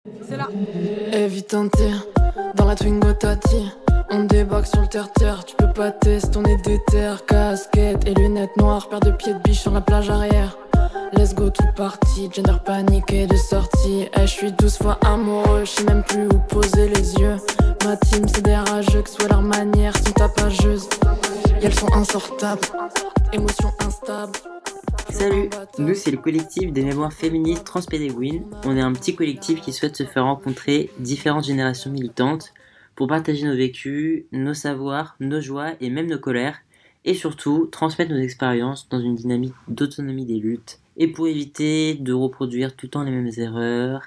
C'est là. Évitante, dans la Twingo Tati. On débarque sur le terre-terre, tu peux pas tester, on est déter. Casquette et lunettes noires, paire de pieds de biche sur la plage arrière. Let's go tout parti, gender paniqué de sortie. Je suis 12 fois amoureux, je sais même plus où poser les yeux. Ma team c'est des rageux, que soit leurs manières sont tapageuses. Et elles sont insortables, émotions instables. Salut, nous c'est le collectif des mémoires féministes transpédéguines. On est un petit collectif qui souhaite se faire rencontrer différentes générations militantes pour partager nos vécus, nos savoirs, nos joies et même nos colères, et surtout transmettre nos expériences dans une dynamique d'autonomie des luttes, et pour éviter de reproduire tout le temps les mêmes erreurs.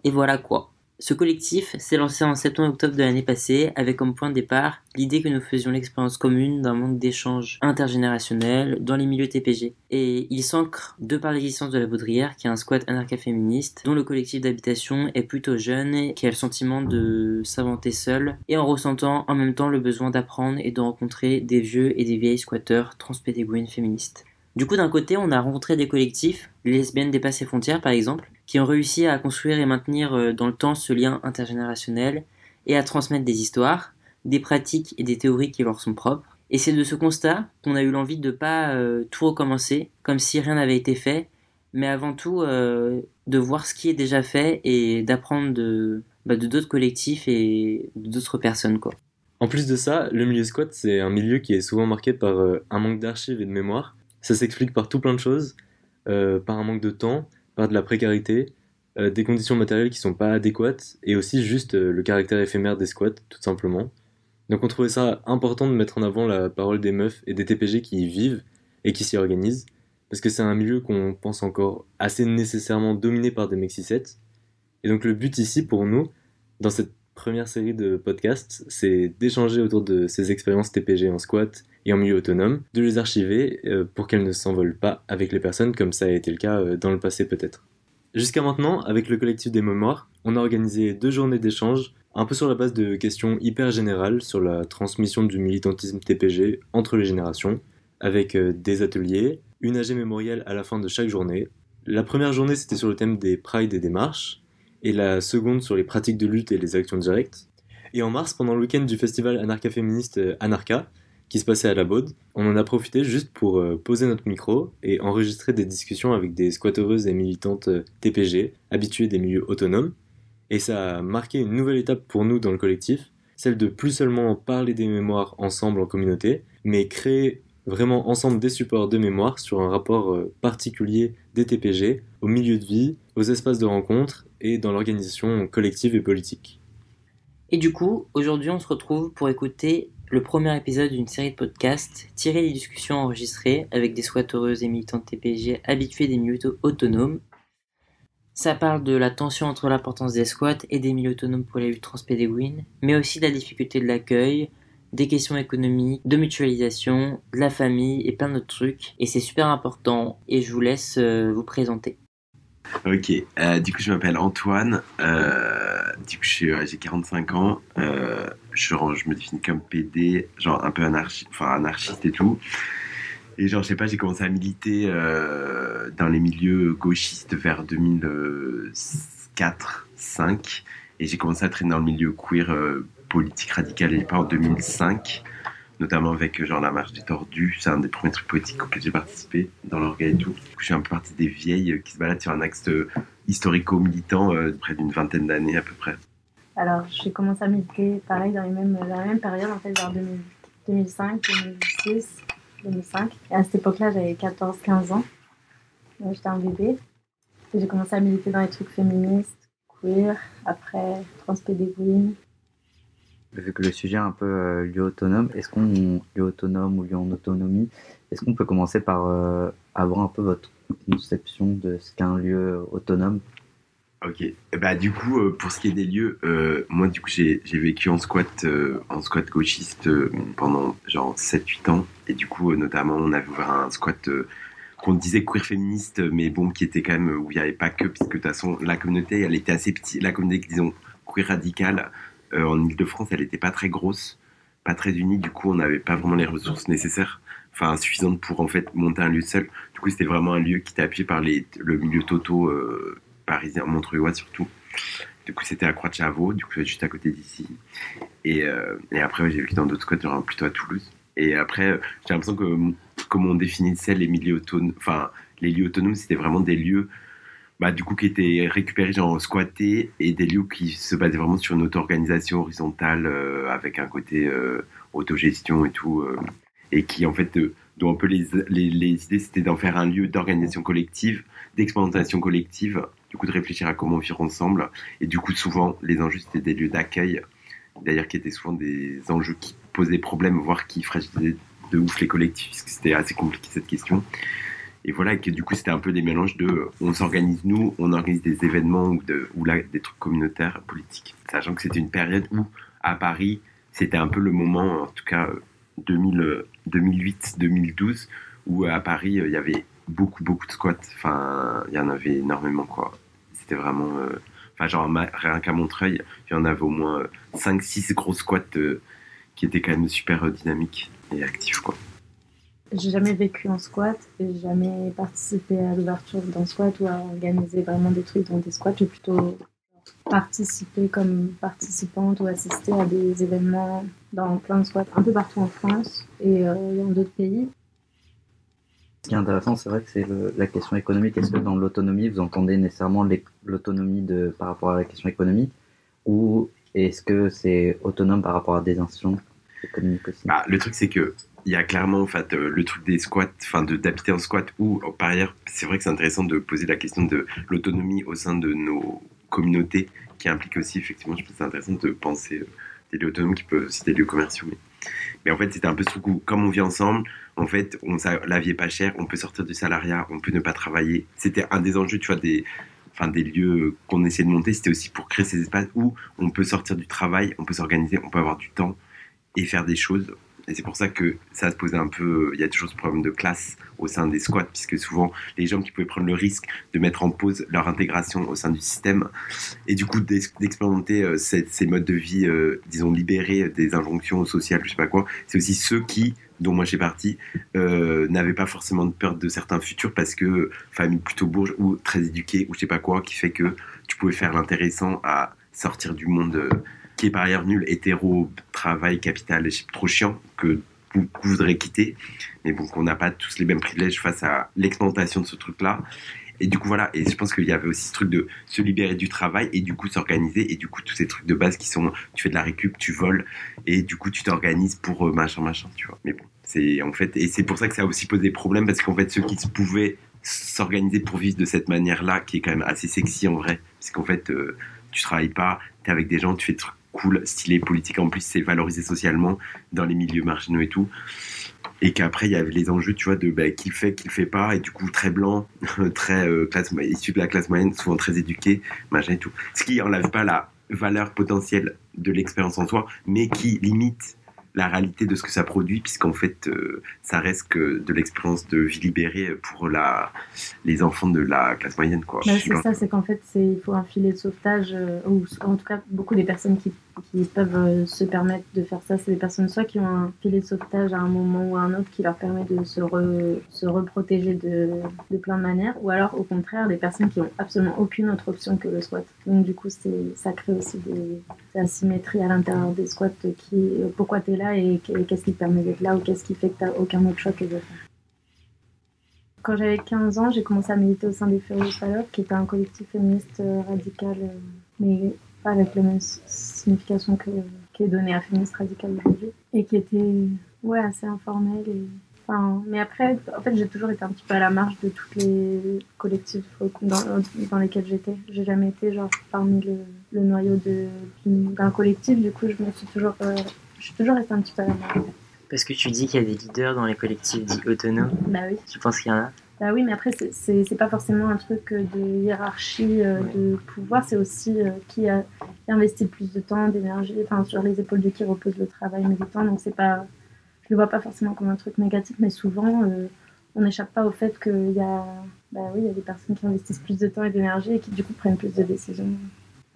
Et voilà quoi. Ce collectif s'est lancé en septembre-octobre de l'année passée avec comme point de départ l'idée que nous faisions l'expérience commune d'un manque d'échanges intergénérationnels dans les milieux TPG. Et il s'ancre de par l'existence de la Baudrière, qui est un squat anarcha-féministe, dont le collectif d'habitation est plutôt jeune et qui a le sentiment de s'inventer seul, et en ressentant en même temps le besoin d'apprendre et de rencontrer des vieux et des vieilles squatteurs transpédéguines féministes. Du coup, d'un côté, on a rencontré des collectifs, les lesbiennes dépassent les frontières par exemple, qui ont réussi à construire et maintenir dans le temps ce lien intergénérationnel et à transmettre des histoires, des pratiques et des théories qui leur sont propres. Et c'est de ce constat qu'on a eu l'envie de pas tout recommencer, comme si rien n'avait été fait, mais avant tout de voir ce qui est déjà fait et d'apprendre de d'autres collectifs et d'autres personnes, quoi. En plus de ça, le milieu squat, c'est un milieu qui est souvent marqué par un manque d'archives et de mémoire. Ça s'explique par tout plein de choses, par un manque de temps, par de la précarité, des conditions matérielles qui sont pas adéquates, et aussi juste le caractère éphémère des squats, tout simplement. Donc on trouvait ça important de mettre en avant la parole des meufs et des TPG qui y vivent et qui s'y organisent, parce que c'est un milieu qu'on pense encore assez nécessairement dominé par des mecs cis-het. Et donc le but ici pour nous, dans cette première série de podcasts, c'est d'échanger autour de ces expériences TPG en squat et en milieu autonome, de les archiver pour qu'elles ne s'envolent pas avec les personnes comme ça a été le cas dans le passé peut-être. Jusqu'à maintenant, avec le collectif des mémoires, on a organisé 2 journées d'échange, un peu sur la base de questions hyper générales sur la transmission du militantisme TPG entre les générations, avec des ateliers, une AG mémorielle à la fin de chaque journée. La première journée c'était sur le thème des prides et des marches, et la seconde sur les pratiques de lutte et les actions directes. Et en mars, pendant le week-end du festival anarcha-féministe Anarcha, qui se passait à la Baude, on en a profité juste pour poser notre micro et enregistrer des discussions avec des squatteuses et militantes TPG, habituées des milieux autonomes. Et ça a marqué une nouvelle étape pour nous dans le collectif, celle de plus seulement parler des mémoires ensemble en communauté, mais créer vraiment ensemble des supports de mémoire sur un rapport particulier des TPG, au milieu de vie, aux espaces de rencontre et dans l'organisation collective et politique. Et du coup, aujourd'hui on se retrouve pour écouter le premier épisode d'une série de podcasts tirés des discussions enregistrées avec des squatteuses et militantes TPG habituées des milieux autonomes. Ça parle de la tension entre l'importance des squats et des milieux autonomes pour les luttes transpédéguines, mais aussi de la difficulté de l'accueil, des questions économiques, de mutualisation, de la famille et plein d'autres trucs. Et c'est super important et je vous laisse vous présenter. Ok, du coup je m'appelle Antoine, du coup j'ai 45 ans, je me définis comme PD, genre un peu anarchiste et tout. Et genre je sais pas, j'ai commencé à militer dans les milieux gauchistes vers 2004-5 et j'ai commencé à traîner dans le milieu queer politique radicale et pas en 2005, notamment avec genre la marche des tordus, c'est un des premiers trucs politiques auxquels j'ai participé dans l'orga et tout. Je suis un peu partie des vieilles qui se baladent sur un axe historico-militant près d'une vingtaine d'années à peu près. Alors j'ai commencé à militer pareil dans la même période en fait, vers 2005, 2006, 2005. Et à cette époque-là j'avais 14-15 ans, donc j'étais un bébé. Et j'ai commencé à militer dans les trucs féministes, queer, après transpédéguines. Vu que le sujet est un peu lieu autonome, lieu autonome ou lieu en autonomie, est-ce qu'on peut commencer par avoir un peu votre conception de ce qu'est un lieu autonome ? Ok, bah du coup pour ce qui est des lieux, moi du coup j'ai vécu en squat gauchiste pendant genre 7-8 ans et du coup notamment on avait ouvert un squat qu'on disait queer féministe mais bon qui était quand même où il n'y avait pas que, puisque de toute façon la communauté elle était assez petite, la communauté disons queer radicale en Ile-de-France elle était pas très grosse, pas très unie, du coup on n'avait pas vraiment les ressources nécessaires, enfin suffisantes pour en fait monter un lieu seul. Du coup c'était vraiment un lieu qui était appuyé par le milieu toto parisien, montreuillois surtout. Du coup, c'était à Croix-de-Chavaux, du coup, juste à côté d'ici. Et après, ouais, j'ai vécu dans d'autres squats, genre plutôt à Toulouse. Et après, j'ai l'impression que, comme on définissait les milieux autonomes, enfin, les lieux autonomes, c'était vraiment des lieux, bah, du coup, qui étaient récupérés, genre squattés, et des lieux qui se basaient vraiment sur une auto-organisation horizontale, avec un côté autogestion et tout, et qui, en fait, dont un peu les idées, c'était d'en faire un lieu d'organisation collective, d'expérimentation collective, du coup, de réfléchir à comment vivre ensemble. Et du coup, souvent, les enjeux, c'était des lieux d'accueil, d'ailleurs, qui étaient souvent des enjeux qui posaient problème, voire qui fragilisaient de ouf les collectifs, parce que c'était assez compliqué cette question. Et voilà, que du coup, c'était un peu des mélanges de on s'organise nous, on organise des événements ou là, des trucs communautaires, politiques. Sachant que c'était une période où, à Paris, c'était un peu le moment, en tout cas 2008-2012, où à Paris, il y avait beaucoup de squats. Enfin, il y en avait énormément, quoi. C'était vraiment... Enfin, genre, rien qu'à Montreuil, il y en avait au moins 5-6 gros squats qui étaient quand même super dynamiques et actifs, quoi. J'ai jamais vécu en squat et j'ai jamais participé à l'ouverture d'un squat ou à organiser vraiment des trucs dans des squats. J'ai plutôt participé comme participante ou assisté à des événements dans plein de squats un peu partout en France et dans d'autres pays. Ce qui est intéressant, c'est vrai que c'est la question économique. Est-ce que dans l'autonomie, vous entendez nécessairement l'autonomie par rapport à la question économique, ou est-ce que c'est autonome par rapport à des institutions économiques aussi? Bah, le truc, c'est que il y a clairement en fait, le truc des squats, enfin d'habiter en squat, ou par ailleurs, c'est vrai que c'est intéressant de poser la question de l'autonomie au sein de nos communautés, qui implique aussi, effectivement, je pense que c'est intéressant de penser des lieux autonomes qui peuvent aussi des lieux commerciaux. Mais en fait, c'était un peu ce truc où, comme on vit ensemble, en fait, la vie est pas chère, on peut sortir du salariat, on peut ne pas travailler. C'était un des enjeux, tu vois, des lieux qu'on essaie de monter, c'était aussi pour créer ces espaces où on peut sortir du travail, on peut s'organiser, on peut avoir du temps et faire des choses. Et c'est pour ça que ça se posait un peu, il y a toujours ce problème de classe au sein des squats, puisque souvent les gens qui pouvaient prendre le risque de mettre en pause leur intégration au sein du système, et du coup d'expérimenter ces modes de vie, disons, libérés des injonctions sociales, je sais pas quoi, c'est aussi ceux qui, dont moi j'ai partie, n'avaient pas forcément de peur de certains futurs, parce que famille plutôt bourge ou très éduquée, ou je sais pas quoi, qui fait que tu pouvais faire l'intéressant à sortir du monde... qui est par ailleurs nul, hétéro, travail, capital, trop chiant, que beaucoup voudraient quitter, mais bon, qu'on n'a pas tous les mêmes privilèges face à l'expérimentation de ce truc-là. Et du coup, voilà, et je pense qu'il y avait aussi ce truc de se libérer du travail, et du coup s'organiser, et du coup tous ces trucs de base qui sont, tu fais de la récup, tu voles, et du coup tu t'organises pour machin, tu vois. Mais bon, c'est en fait, et c'est pour ça que ça a aussi posé des problèmes, parce qu'en fait, ceux qui pouvaient s'organiser pour vivre de cette manière-là, qui est quand même assez sexy en vrai, parce qu'en fait, tu travailles pas, t'es avec des gens, tu fais des trucs cool, stylé, politique, en plus c'est valorisé socialement dans les milieux marginaux et tout, et qu'après il y avait les enjeux, tu vois, de qui le fait pas, et du coup très blanc, très issu de la classe moyenne, souvent très éduqué, machin et tout, ce qui enlève pas la valeur potentielle de l'expérience en soi, mais qui limite la réalité de ce que ça produit, puisqu'en fait ça reste que de l'expérience de vie libérée pour les enfants de la classe moyenne, quoi. Bah, c'est ça, c'est qu'en fait il faut un filet de sauvetage, ou en tout cas beaucoup des personnes qui peuvent se permettre de faire ça, c'est des personnes soit qui ont un filet de sauvetage à un moment ou à un autre qui leur permet de se reprotéger de plein de manières, ou alors au contraire des personnes qui ont absolument aucune autre option que le squat. Donc du coup ça crée aussi des asymétries à l'intérieur des squats, pourquoi t'es là et qu'est-ce qui te permet d'être là, ou qu'est-ce qui fait que t'as aucun autre choix que de faire. Quand j'avais 15 ans, j'ai commencé à militer au sein des Furious Fire, qui était un collectif féministe radical, mais pas avec la même signification qui est donnée à féministe radical aujourd'hui, et qui était assez informel. Mais après, en fait, j'ai toujours été un petit peu à la marge de tous les collectifs dans lesquels j'étais. J'ai jamais été genre parmi le noyau d'un collectif, du coup je suis toujours restée un petit peu à la marge. Parce que tu dis qu'il y a des leaders dans les collectifs dits autonomes. Bah oui. Tu penses qu'il y en a? Bah oui, mais après, c'est pas forcément un truc de hiérarchie, de pouvoir, c'est aussi qui investit le plus de temps, d'énergie, sur les épaules de qui repose le travail militant, donc c'est pas, je le vois pas forcément comme un truc négatif, mais souvent, on n'échappe pas au fait qu'il y a, il y a des personnes qui investissent plus de temps et d'énergie et qui du coup prennent plus de décisions.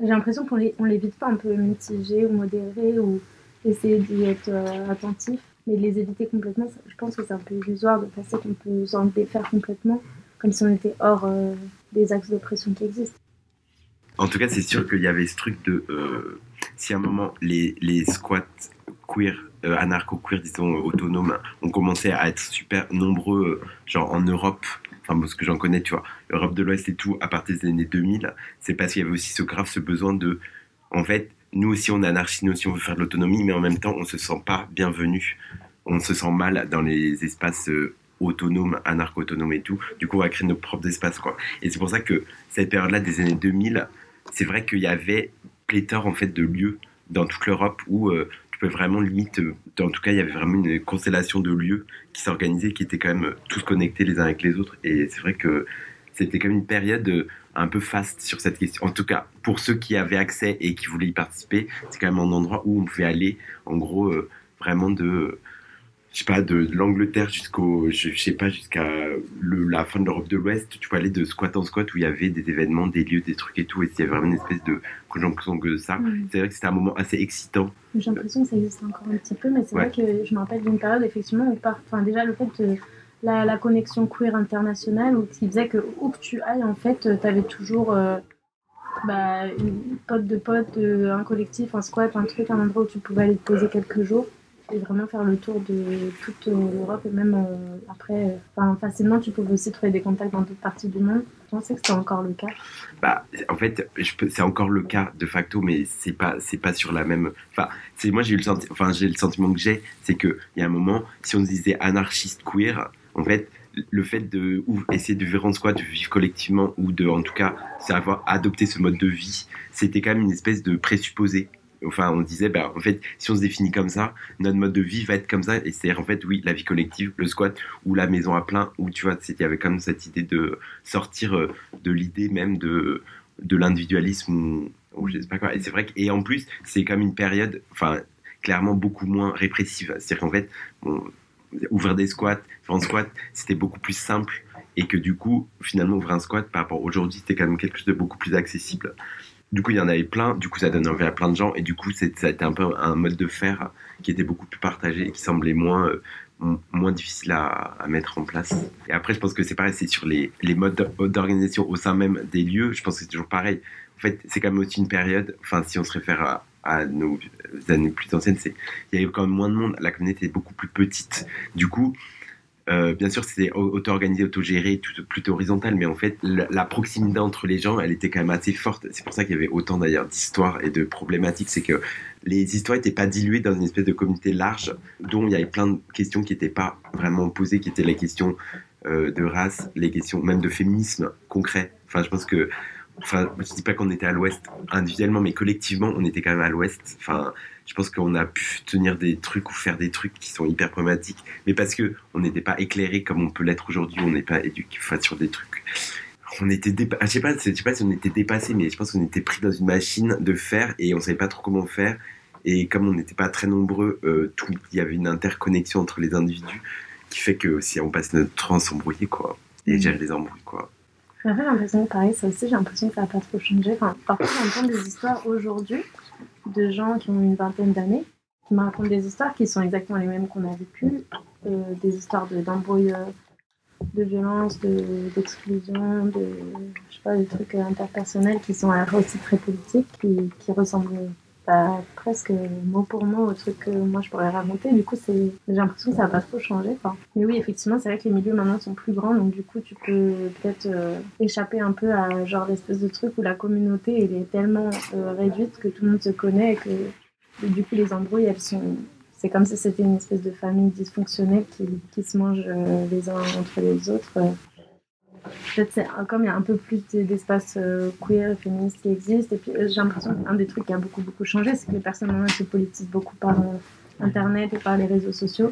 J'ai l'impression qu'on les vide pas un peu mitigés ou modérés, ou essayer d'y être attentif. Mais de les éviter complètement, je pense que c'est un peu illusoire de penser qu'on peut s'en défaire complètement, comme si on était hors des axes d'oppression qui existent. En tout cas, c'est sûr qu'il y avait ce truc de si à un moment les squats queer, anarcho-queer, disons autonomes, ont commencé à être super nombreux, genre en Europe. Enfin, parce que j'en connais, tu vois, Europe de l'Ouest et tout, à partir des années 2000, c'est parce qu'il y avait aussi ce besoin de, en fait, nous aussi on est anarchistes, nous aussi on veut faire de l'autonomie, mais en même temps on se sent pas bienvenu, on se sent mal dans les espaces autonomes, anarcho-autonomes et tout, du coup on va créer nos propres espaces, quoi. Et c'est pour ça que cette période-là des années 2000, c'est vrai qu'il y avait pléthore en fait de lieux dans toute l'Europe où tu peux vraiment limite, en tout cas il y avait vraiment une constellation de lieux qui s'organisaient, qui étaient quand même tous connectés les uns avec les autres, et c'est vrai que c'était quand même une période un peu faste sur cette question. En tout cas, pour ceux qui avaient accès et qui voulaient y participer, c'est quand même un endroit où on pouvait aller, en gros, vraiment de, je sais pas, de l'Angleterre jusqu'à la fin de l'Europe de l'Ouest. Tu peux aller de squat en squat où il y avait des événements, des lieux, des trucs et tout, et il y avait vraiment une espèce de conjonction de ça. C'est vrai que c'était un moment assez excitant. J'ai l'impression que ça existe encore un petit peu, mais c'est vrai que je me rappelle d'une période, effectivement, où déjà le fait de la connexion queer internationale, qui faisait que où que tu ailles, en fait, tu avais toujours une pote de potes, un collectif, un squat, un truc, un endroit où tu pouvais aller te poser quelques jours et vraiment faire le tour de toute l'Europe, et même après, facilement tu pouvais aussi trouver des contacts dans d'autres parties du monde. Je pensais que c'était encore le cas. En fait, c'est encore le cas de facto, mais c'est pas sur la même. Moi j'ai le sentiment que j'ai, c'est que il y a un moment, si on se disait anarchiste queer, en fait, le fait de essayer de vivre en squat, de vivre collectivement, ou de, en tout cas, savoir adopter ce mode de vie, c'était quand même une espèce de présupposé. Enfin, on disait, en fait, si on se définit comme ça, notre mode de vie va être comme ça. Et c'est-à-dire, en fait, oui, la vie collective, le squat, ou la maison à plein, où tu vois, il y avait quand même cette idée de sortir de l'idée même de l'individualisme, ou je sais pas quoi. Et c'est vrai et en plus, c'est quand même une période, clairement beaucoup moins répressive. C'est-à-dire qu'en fait, ouvrir des squats, faire un squat, c'était beaucoup plus simple, et que du coup, finalement, ouvrir un squat par rapport à aujourd'hui, c'était quand même quelque chose de beaucoup plus accessible. Du coup, il y en avait plein, du coup, ça donnait envie à plein de gens, et du coup, ça a été un peu un mode de faire qui était beaucoup plus partagé et qui semblait moins difficile à mettre en place. Et après, je pense que c'est pareil, c'est sur les modes d'organisation au sein même des lieux, je pense que c'est toujours pareil. En fait, c'est quand même aussi une période, si on se réfère à nos années plus anciennes, il y avait quand même moins de monde, la communauté était beaucoup plus petite. Du coup, bien sûr, c'était auto-organisé, auto-géré, plutôt horizontal, mais en fait, la proximité entre les gens, elle était quand même assez forte. C'est pour ça qu'il y avait autant d'ailleurs d'histoires et de problématiques, c'est que les histoires n'étaient pas diluées dans une espèce de communauté large, dont il y avait plein de questions qui n'étaient pas vraiment posées, qui étaient les questions de race, les questions même de féminisme concret. Je pense que, je dis pas qu'on était à l'ouest individuellement, mais collectivement, on était quand même à l'ouest. Je pense qu'on a pu tenir des trucs ou faire des trucs qui sont hyper problématiques, mais parce que on n'était pas éclairé comme on peut l'être aujourd'hui, on n'est pas éduqué sur des trucs. On était je sais pas si on était dépassé, mais je pense qu'on était pris dans une machine de faire et on savait pas trop comment faire. Et comme on n'était pas très nombreux, il y avait une interconnexion entre les individus qui fait que si on passe notre temps à s'embrouiller, quoi, et gérer les embrouilles, quoi. J'ai l'impression que pareil, ça aussi, j'ai l'impression que ça n'a pas trop changé. Parfois, j'entends des histoires aujourd'hui de gens qui ont une vingtaine d'années, qui me racontent des histoires qui sont exactement les mêmes qu'on a vécues, des histoires d'embrouilles, de violence, d'exclusion, je sais pas, des trucs interpersonnels qui sont à la fois aussi très politiques, qui ressemblent presque mot pour mot au truc que moi je pourrais raconter. Du coup, j'ai l'impression que ça n'a pas trop changé. Mais oui, effectivement, c'est vrai que les milieux maintenant sont plus grands, donc du coup, tu peux peut-être échapper un peu à genre l'espèce de truc où la communauté elle est tellement réduite que tout le monde se connaît et du coup, les embrouilles, c'est comme si c'était une espèce de famille dysfonctionnelle qui se mange les uns entre les autres. Peut-être comme il y a un peu plus d'espaces queer et féministes qui existent, et puis j'ai l'impression qu'un des trucs qui a beaucoup changé, c'est que les personnes maintenant se politisent beaucoup par internet et par les réseaux sociaux,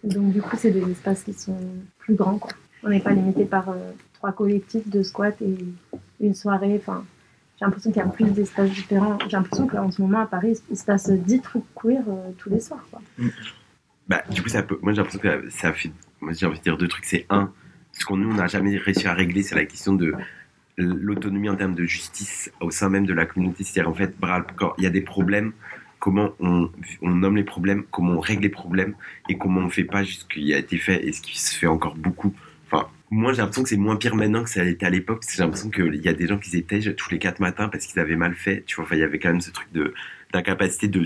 et donc du coup c'est des espaces qui sont plus grands, quoi. On n'est pas limité par 3 collectifs de squats et une soirée. J'ai l'impression qu'il y a plus d'espaces différents. J'ai l'impression qu'en ce moment à Paris il se passe 10 trucs queer tous les soirs, quoi. Du coup moi j'ai l'impression que ça fait, moi j'ai envie de dire 2 trucs. C'est ce qu'on nous n'a jamais réussi à régler, c'est la question de l'autonomie en termes de justice au sein même de la communauté. C'est-à-dire, en fait, quand il y a des problèmes, comment on nomme les problèmes, comment on règle les problèmes, et comment on ne fait pas juste ce qui a été fait et ce qui se fait encore beaucoup. moi j'ai l'impression que c'est moins pire maintenant que ça l'était à l'époque, parce que j'ai l'impression qu'il y a des gens qui s'éteignent tous les 4 matins parce qu'ils avaient mal fait, tu vois, enfin il y avait quand même ce truc d'incapacité de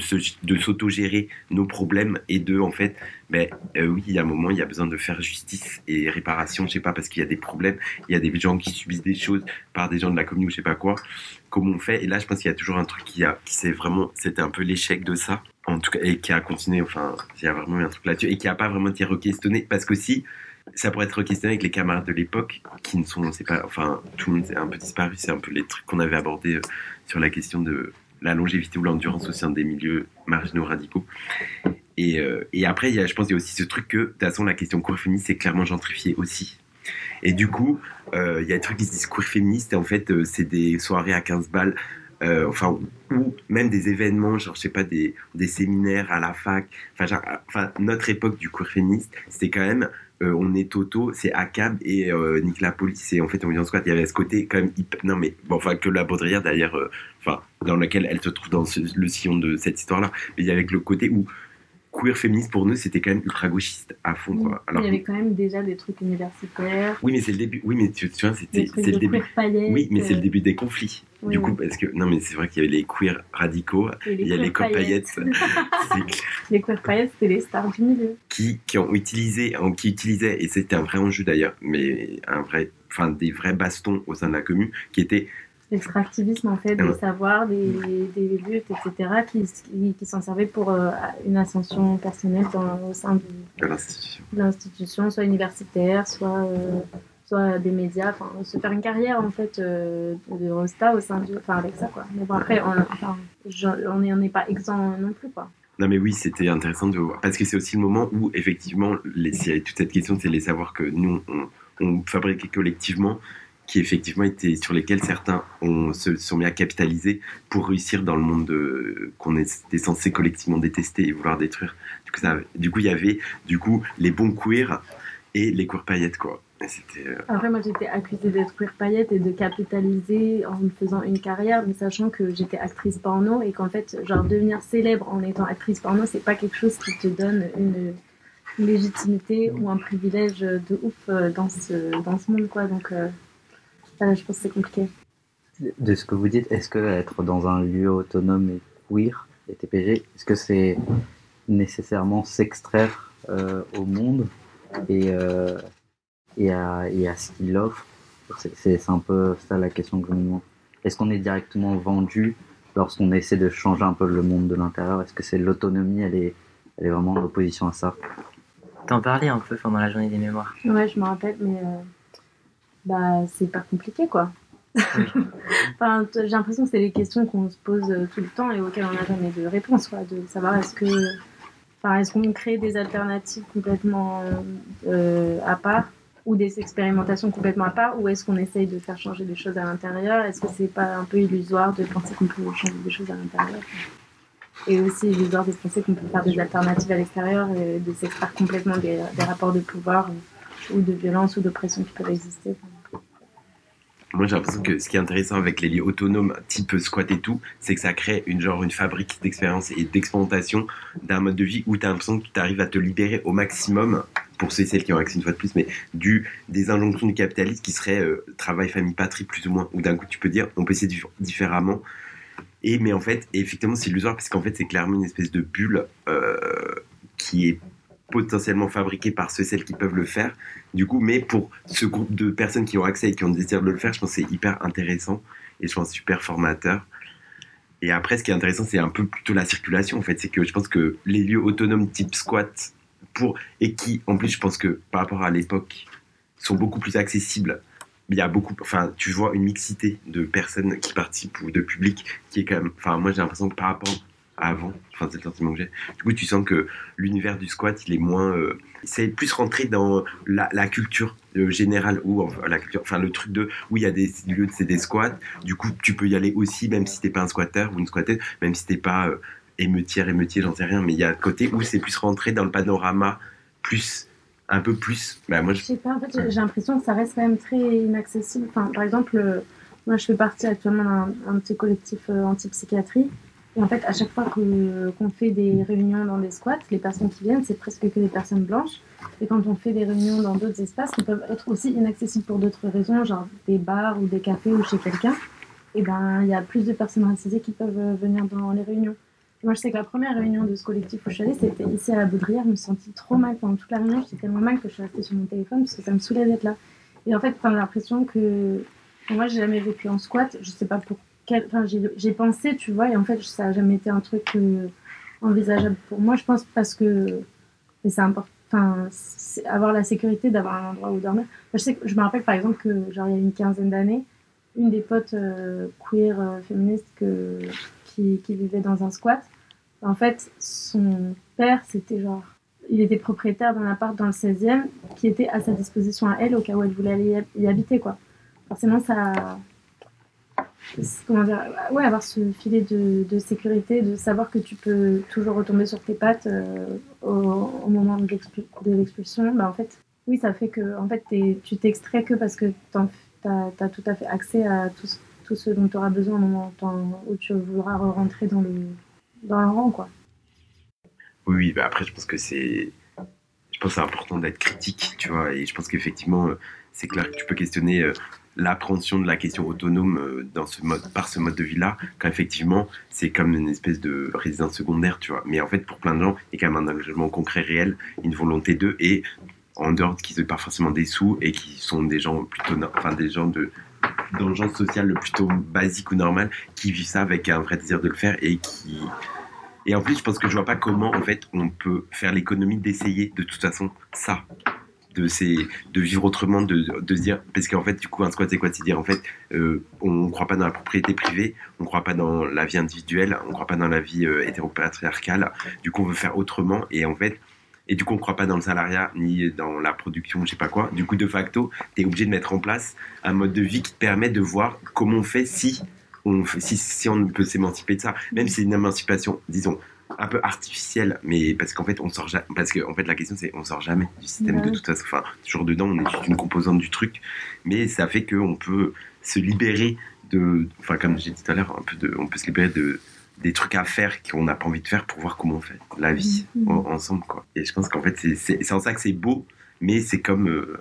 s'auto-gérer nos problèmes et en fait, oui, il y a un moment, il y a besoin de faire justice et réparation, je sais pas, parce qu'il y a des problèmes, il y a des gens qui subissent des choses par des gens de la commune ou je sais pas quoi, comment on fait, et là je pense qu'il y a toujours un truc c'était un peu l'échec de ça, en tout cas, et qui a continué, enfin, il y a vraiment eu un truc là-dessus, et qui a pas vraiment été re-questionné, parce que si, ça pourrait être questionné avec les camarades de l'époque qui ne sont, c'est pas, enfin, tout le monde est un peu disparu. C'est un peu les trucs qu'on avait abordés sur la question de la longévité ou l'endurance au sein des milieux marginaux radicaux. Et après, je pense qu'il y a aussi ce truc que, de toute façon, la question queer féministe c'est clairement gentrifiée aussi. Et du coup, il y a des trucs qui se disent queer féministe et en fait, c'est des soirées à 15 balles. Ou même des événements, genre, je sais pas, des séminaires à la fac. Enfin, notre époque du queer féministe, c'était quand même, on est Toto, c'est ACAB et Nick la police, et en fait, on vit en squat. Il y avait ce côté quand même non, mais bon, enfin, que la Baudrillard, d'ailleurs, dans laquelle elle se trouve dans le sillon de cette histoire-là. Mais il y avait le côté où queer féministe pour nous c'était quand même ultra gauchiste à fond quoi. Alors, il y avait quand même déjà des trucs universitaires. Oui mais c'est le début. Oui mais tu vois c'est le début. Oui mais c'est le début des conflits. Oui, du coup parce que non mais c'est vrai qu'il y avait les queers radicaux, il y a les queer paillettes. Les queer paillettes c'était les stars du milieu. Qui utilisaient et c'était un vrai enjeu d'ailleurs, mais des vrais bastons au sein de la commune qui étaient l'extractivisme en fait, des savoirs, des luttes, etc. qui s'en servaient pour une ascension personnelle au sein de l'institution, soit universitaire, soit des médias, se faire une carrière en fait de Rosta au sein avec ça quoi. Mais bon après on n'est pas exempt non plus quoi. Non mais oui, c'était intéressant de voir parce que c'est aussi le moment où effectivement s'il y avait toute cette question, c'est les savoirs que nous on fabriquait collectivement, qui effectivement étaient sur lesquels certains se sont mis à capitaliser pour réussir dans le monde qu'on était censé collectivement détester et vouloir détruire. Du coup, il y avait les bons queers et les queer paillettes quoi. Après, moi, j'étais accusée d'être queer paillette et de capitaliser en me faisant une carrière, mais sachant que j'étais actrice porno et qu'en fait, genre devenir célèbre en étant actrice porno, c'est pas quelque chose qui te donne une légitimité ou un privilège de ouf dans ce monde quoi. Donc je pense que c'est compliqué. De ce que vous dites, est-ce que être dans un lieu autonome et queer et TPG, est-ce que c'est nécessairement s'extraire au monde et à ce qu'il offre? C'est un peu ça la question que je me demande. Est-ce qu'on est directement vendu lorsqu'on essaie de changer un peu le monde de l'intérieur? Est-ce que c'est l'autonomie, elle est vraiment en opposition à ça? T'en parlais un peu pendant la journée des mémoires. Ouais, je me rappelle, mais c'est pas compliqué quoi. Oui. J'ai l'impression que c'est les questions qu'on se pose tout le temps et auxquelles on n'a jamais de réponse quoi, de savoir est-ce qu'on crée des alternatives complètement à part ou des expérimentations complètement à part, ou est-ce qu'on essaye de faire changer des choses à l'intérieur? Est-ce que c'est pas un peu illusoire de penser qu'on peut changer des choses à l'intérieur? Et aussi illusoire de penser qu'on peut faire des alternatives à l'extérieur et de s'extraire complètement des rapports de pouvoir ou de violence ou d'oppression qui peuvent exister. Moi j'ai l'impression que ce qui est intéressant avec les lieux autonomes type squat et tout, c'est que ça crée une fabrique d'expérience et d'expérimentation d'un mode de vie où tu as l'impression que tu arrives à te libérer au maximum, pour ceux et celles qui ont accès une fois de plus, mais des injonctions du capitalisme qui seraient travail, famille, patrie plus ou moins, où d'un coup tu peux dire on peut essayer différemment. Mais en fait, effectivement c'est illusoire parce qu'en fait c'est clairement une espèce de bulle qui est potentiellement fabriquée par ceux et celles qui peuvent le faire. Du coup, mais pour ce groupe de personnes qui ont accès et qui ont le désir de le faire, je pense que c'est hyper intéressant et je pense super formateur. Et après, ce qui est intéressant, c'est un peu plutôt la circulation, en fait. C'est que je pense que les lieux autonomes type squat, et qui, en plus, je pense que par rapport à l'époque, sont beaucoup plus accessibles. Il y a tu vois une mixité de personnes qui participent ou de public qui est quand même, moi j'ai l'impression que par rapport à avant, c'est le sentiment que j'ai. Du coup, tu sens que l'univers du squat, il est moins, c'est plus rentré dans la culture générale ou la culture, le truc où il y a des lieux, c'est des squats. Du coup, tu peux y aller aussi, même si t'es pas un squatter ou une squatteuse, même si t'es pas émeutier, j'en sais rien, mais il y a un côté où c'est plus rentré dans le panorama, un peu plus. Moi, je sais pas, en fait, j'ai l'impression que ça reste quand même très inaccessible. Par exemple, moi, je fais partie actuellement d'un petit collectif anti-psychiatrie. Et en fait, à chaque fois qu'on fait des réunions dans des squats, les personnes qui viennent, c'est presque que des personnes blanches. Et quand on fait des réunions dans d'autres espaces qui peuvent être aussi inaccessibles pour d'autres raisons, genre des bars ou des cafés ou chez quelqu'un, et ben il y a plus de personnes racisées qui peuvent venir dans les réunions. Moi, je sais que la première réunion de ce collectif où je suis allée, c'était ici à la Baudrière. Je me sentis trop mal pendant toute la réunion. J'étais tellement mal que je suis restée sur mon téléphone parce que ça me saoulait d'être là. Et en fait, j'ai l'impression que... Moi, j'ai jamais vécu en squat. Je sais pas pour quel... Enfin, j'ai pensé, tu vois, et en fait, ça a jamais été un truc envisageable pour moi. Je pense parce que... Et c'est important. Enfin, c'est avoir la sécurité d'avoir un endroit où dormir. Je me rappelle, par exemple, que genre, il y a une quinzaine d'années, une des potes queer féministes qui vivait dans un squat. En fait, son père, c'était genre... Il était propriétaire d'un appart dans le 16e qui était à sa disposition à elle au cas où elle voulait aller y habiter, quoi. Forcément, ça... Comment dire, ouais, avoir ce filet de sécurité, de savoir que tu peux toujours retomber sur tes pattes au moment de l'expulsion, bah, en fait, oui, ça fait que en fait, tu t'extrais que parce que t'as tout à fait accès à tout ce dont tu auras besoin au moment où tu voudras rentrer dans le rang, quoi. Oui, bah après, je pense que c'est important d'être critique, tu vois, et je pense qu'effectivement, c'est clair que tu peux questionner l'appréhension de la question autonome par ce mode de vie-là, quand effectivement, c'est comme une espèce de résidence secondaire, tu vois. Mais en fait, pour plein de gens, il y a quand même un engagement concret, réel, une volonté d'eux, et en dehors qui n'ont pas forcément des sous, et qui sont des gens plutôt, enfin, des gens dans le genre social le plutôt basique ou normal, qui vivent ça avec un vrai désir de le faire, et en plus, je pense que je vois pas comment, en fait, on peut faire l'économie d'essayer, de toute façon, ça. De vivre autrement, de se dire... Parce qu'en fait, du coup, un squat, c'est quoi? C'est dire, en fait, on ne croit pas dans la propriété privée, on ne croit pas dans la vie individuelle, on ne croit pas dans la vie hétéropatriarcale. Du coup, on veut faire autrement. Et en fait... Et du coup, on ne croit pas dans le salariat, ni dans la production, je sais pas quoi. Du coup, de facto, tu es obligé de mettre en place un mode de vie qui te permet de voir comment on fait si on peut s'émanciper de ça, même si c'est une émancipation, disons, un peu artificielle, mais parce qu'en fait, la question c'est, on sort jamais du système de toute façon. Enfin, toujours dedans, on est juste une composante du truc, mais ça fait qu'on peut se libérer enfin, comme j'ai dit tout à l'heure, on peut se libérer des trucs à faire qu'on n'a pas envie de faire pour voir comment on fait la vie ensemble, quoi. Et je pense qu'en fait, c'est en ça que c'est beau, mais c'est comme...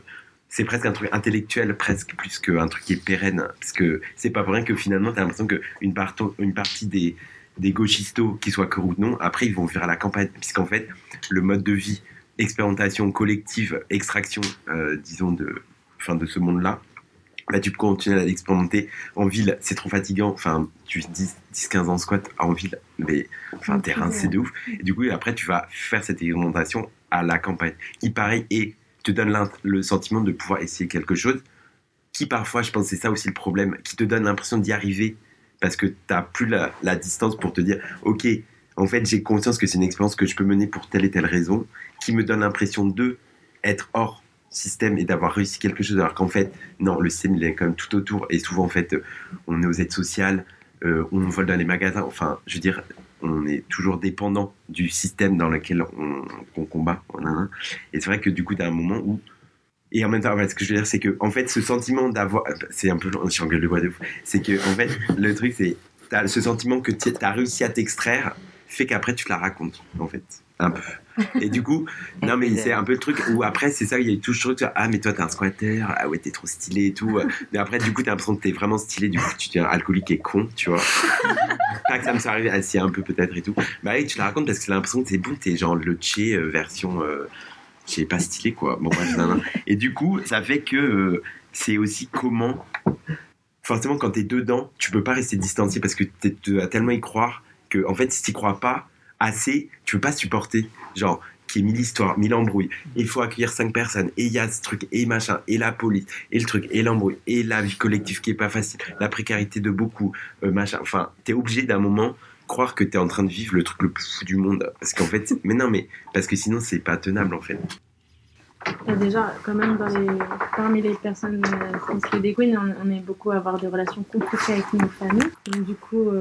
c'est presque un truc intellectuel, presque plus qu'un truc qui est pérenne. Parce que c'est pas vrai que finalement, t'as l'impression qu'une partie des gauchistos, qu'ils soient que ou non, après ils vont vers la campagne. Puisqu'en fait, le mode de vie, expérimentation collective, extraction, disons, de ce monde-là, bah, tu peux continuer à l'expérimenter en ville, c'est trop fatigant. Enfin, tu 10-15 ans squat en ville, mais enfin, t'es rincé de ouf. Et du coup, après, tu vas faire cette expérimentation à la campagne, qui pareil te donne le sentiment de pouvoir essayer quelque chose, qui parfois, je pense que c'est ça aussi le problème, qui te donne l'impression d'y arriver, parce que t'as plus la distance pour te dire, ok, en fait, j'ai conscience que c'est une expérience que je peux mener pour telle et telle raison, qui me donne l'impression d'être hors système et d'avoir réussi quelque chose, alors qu'en fait non, le système il est quand même tout autour, et souvent en fait on est aux aides sociales, on vole dans les magasins, enfin je veux dire on est toujours dépendant du système dans lequel on combat, et c'est vrai que du coup t'as un moment où, et en même temps ce que je veux dire c'est que en fait ce sentiment d'avoir, c'est un peu, je suis en gueule de bois de ouf, c'est que en fait le truc c'est t'as ce sentiment que t'as réussi à t'extraire, fait qu'après tu te la racontes en fait un peu. Et du coup, non mais c'est un peu le truc où après c'est ça, il y a toujours ah mais toi t'es un squatter, ah ouais t'es trop stylé et tout, mais après du coup t'as l'impression que t'es vraiment stylé, du coup tu deviens alcoolique et con, tu vois. Pas que ça me soit arrivé, si un peu peut-être et tout, bah oui tu la racontes parce que t'as l'impression que t'es bon, t'es genre le Che version je sais pas, stylé quoi, bon bref, et du coup ça fait que c'est aussi comment forcément quand t'es dedans tu peux pas rester distancié, parce que tu vas tellement y croire que en fait si t'y crois pas assez, tu peux pas supporter, genre qu'il y ait 1000 histoires, 1000 embrouilles, il faut accueillir 5 personnes, et il y a ce truc, et machin, et la police, et le truc, et l'embrouille, et la vie collective qui est pas facile, la précarité de beaucoup, machin, enfin, t'es obligé d'un moment croire que t'es en train de vivre le truc le plus fou du monde, parce qu'en fait, parce que sinon c'est pas tenable en fait. Et déjà, quand même, parmi les personnes trans queens, on est beaucoup à avoir des relations compliquées avec nos familles, donc du coup...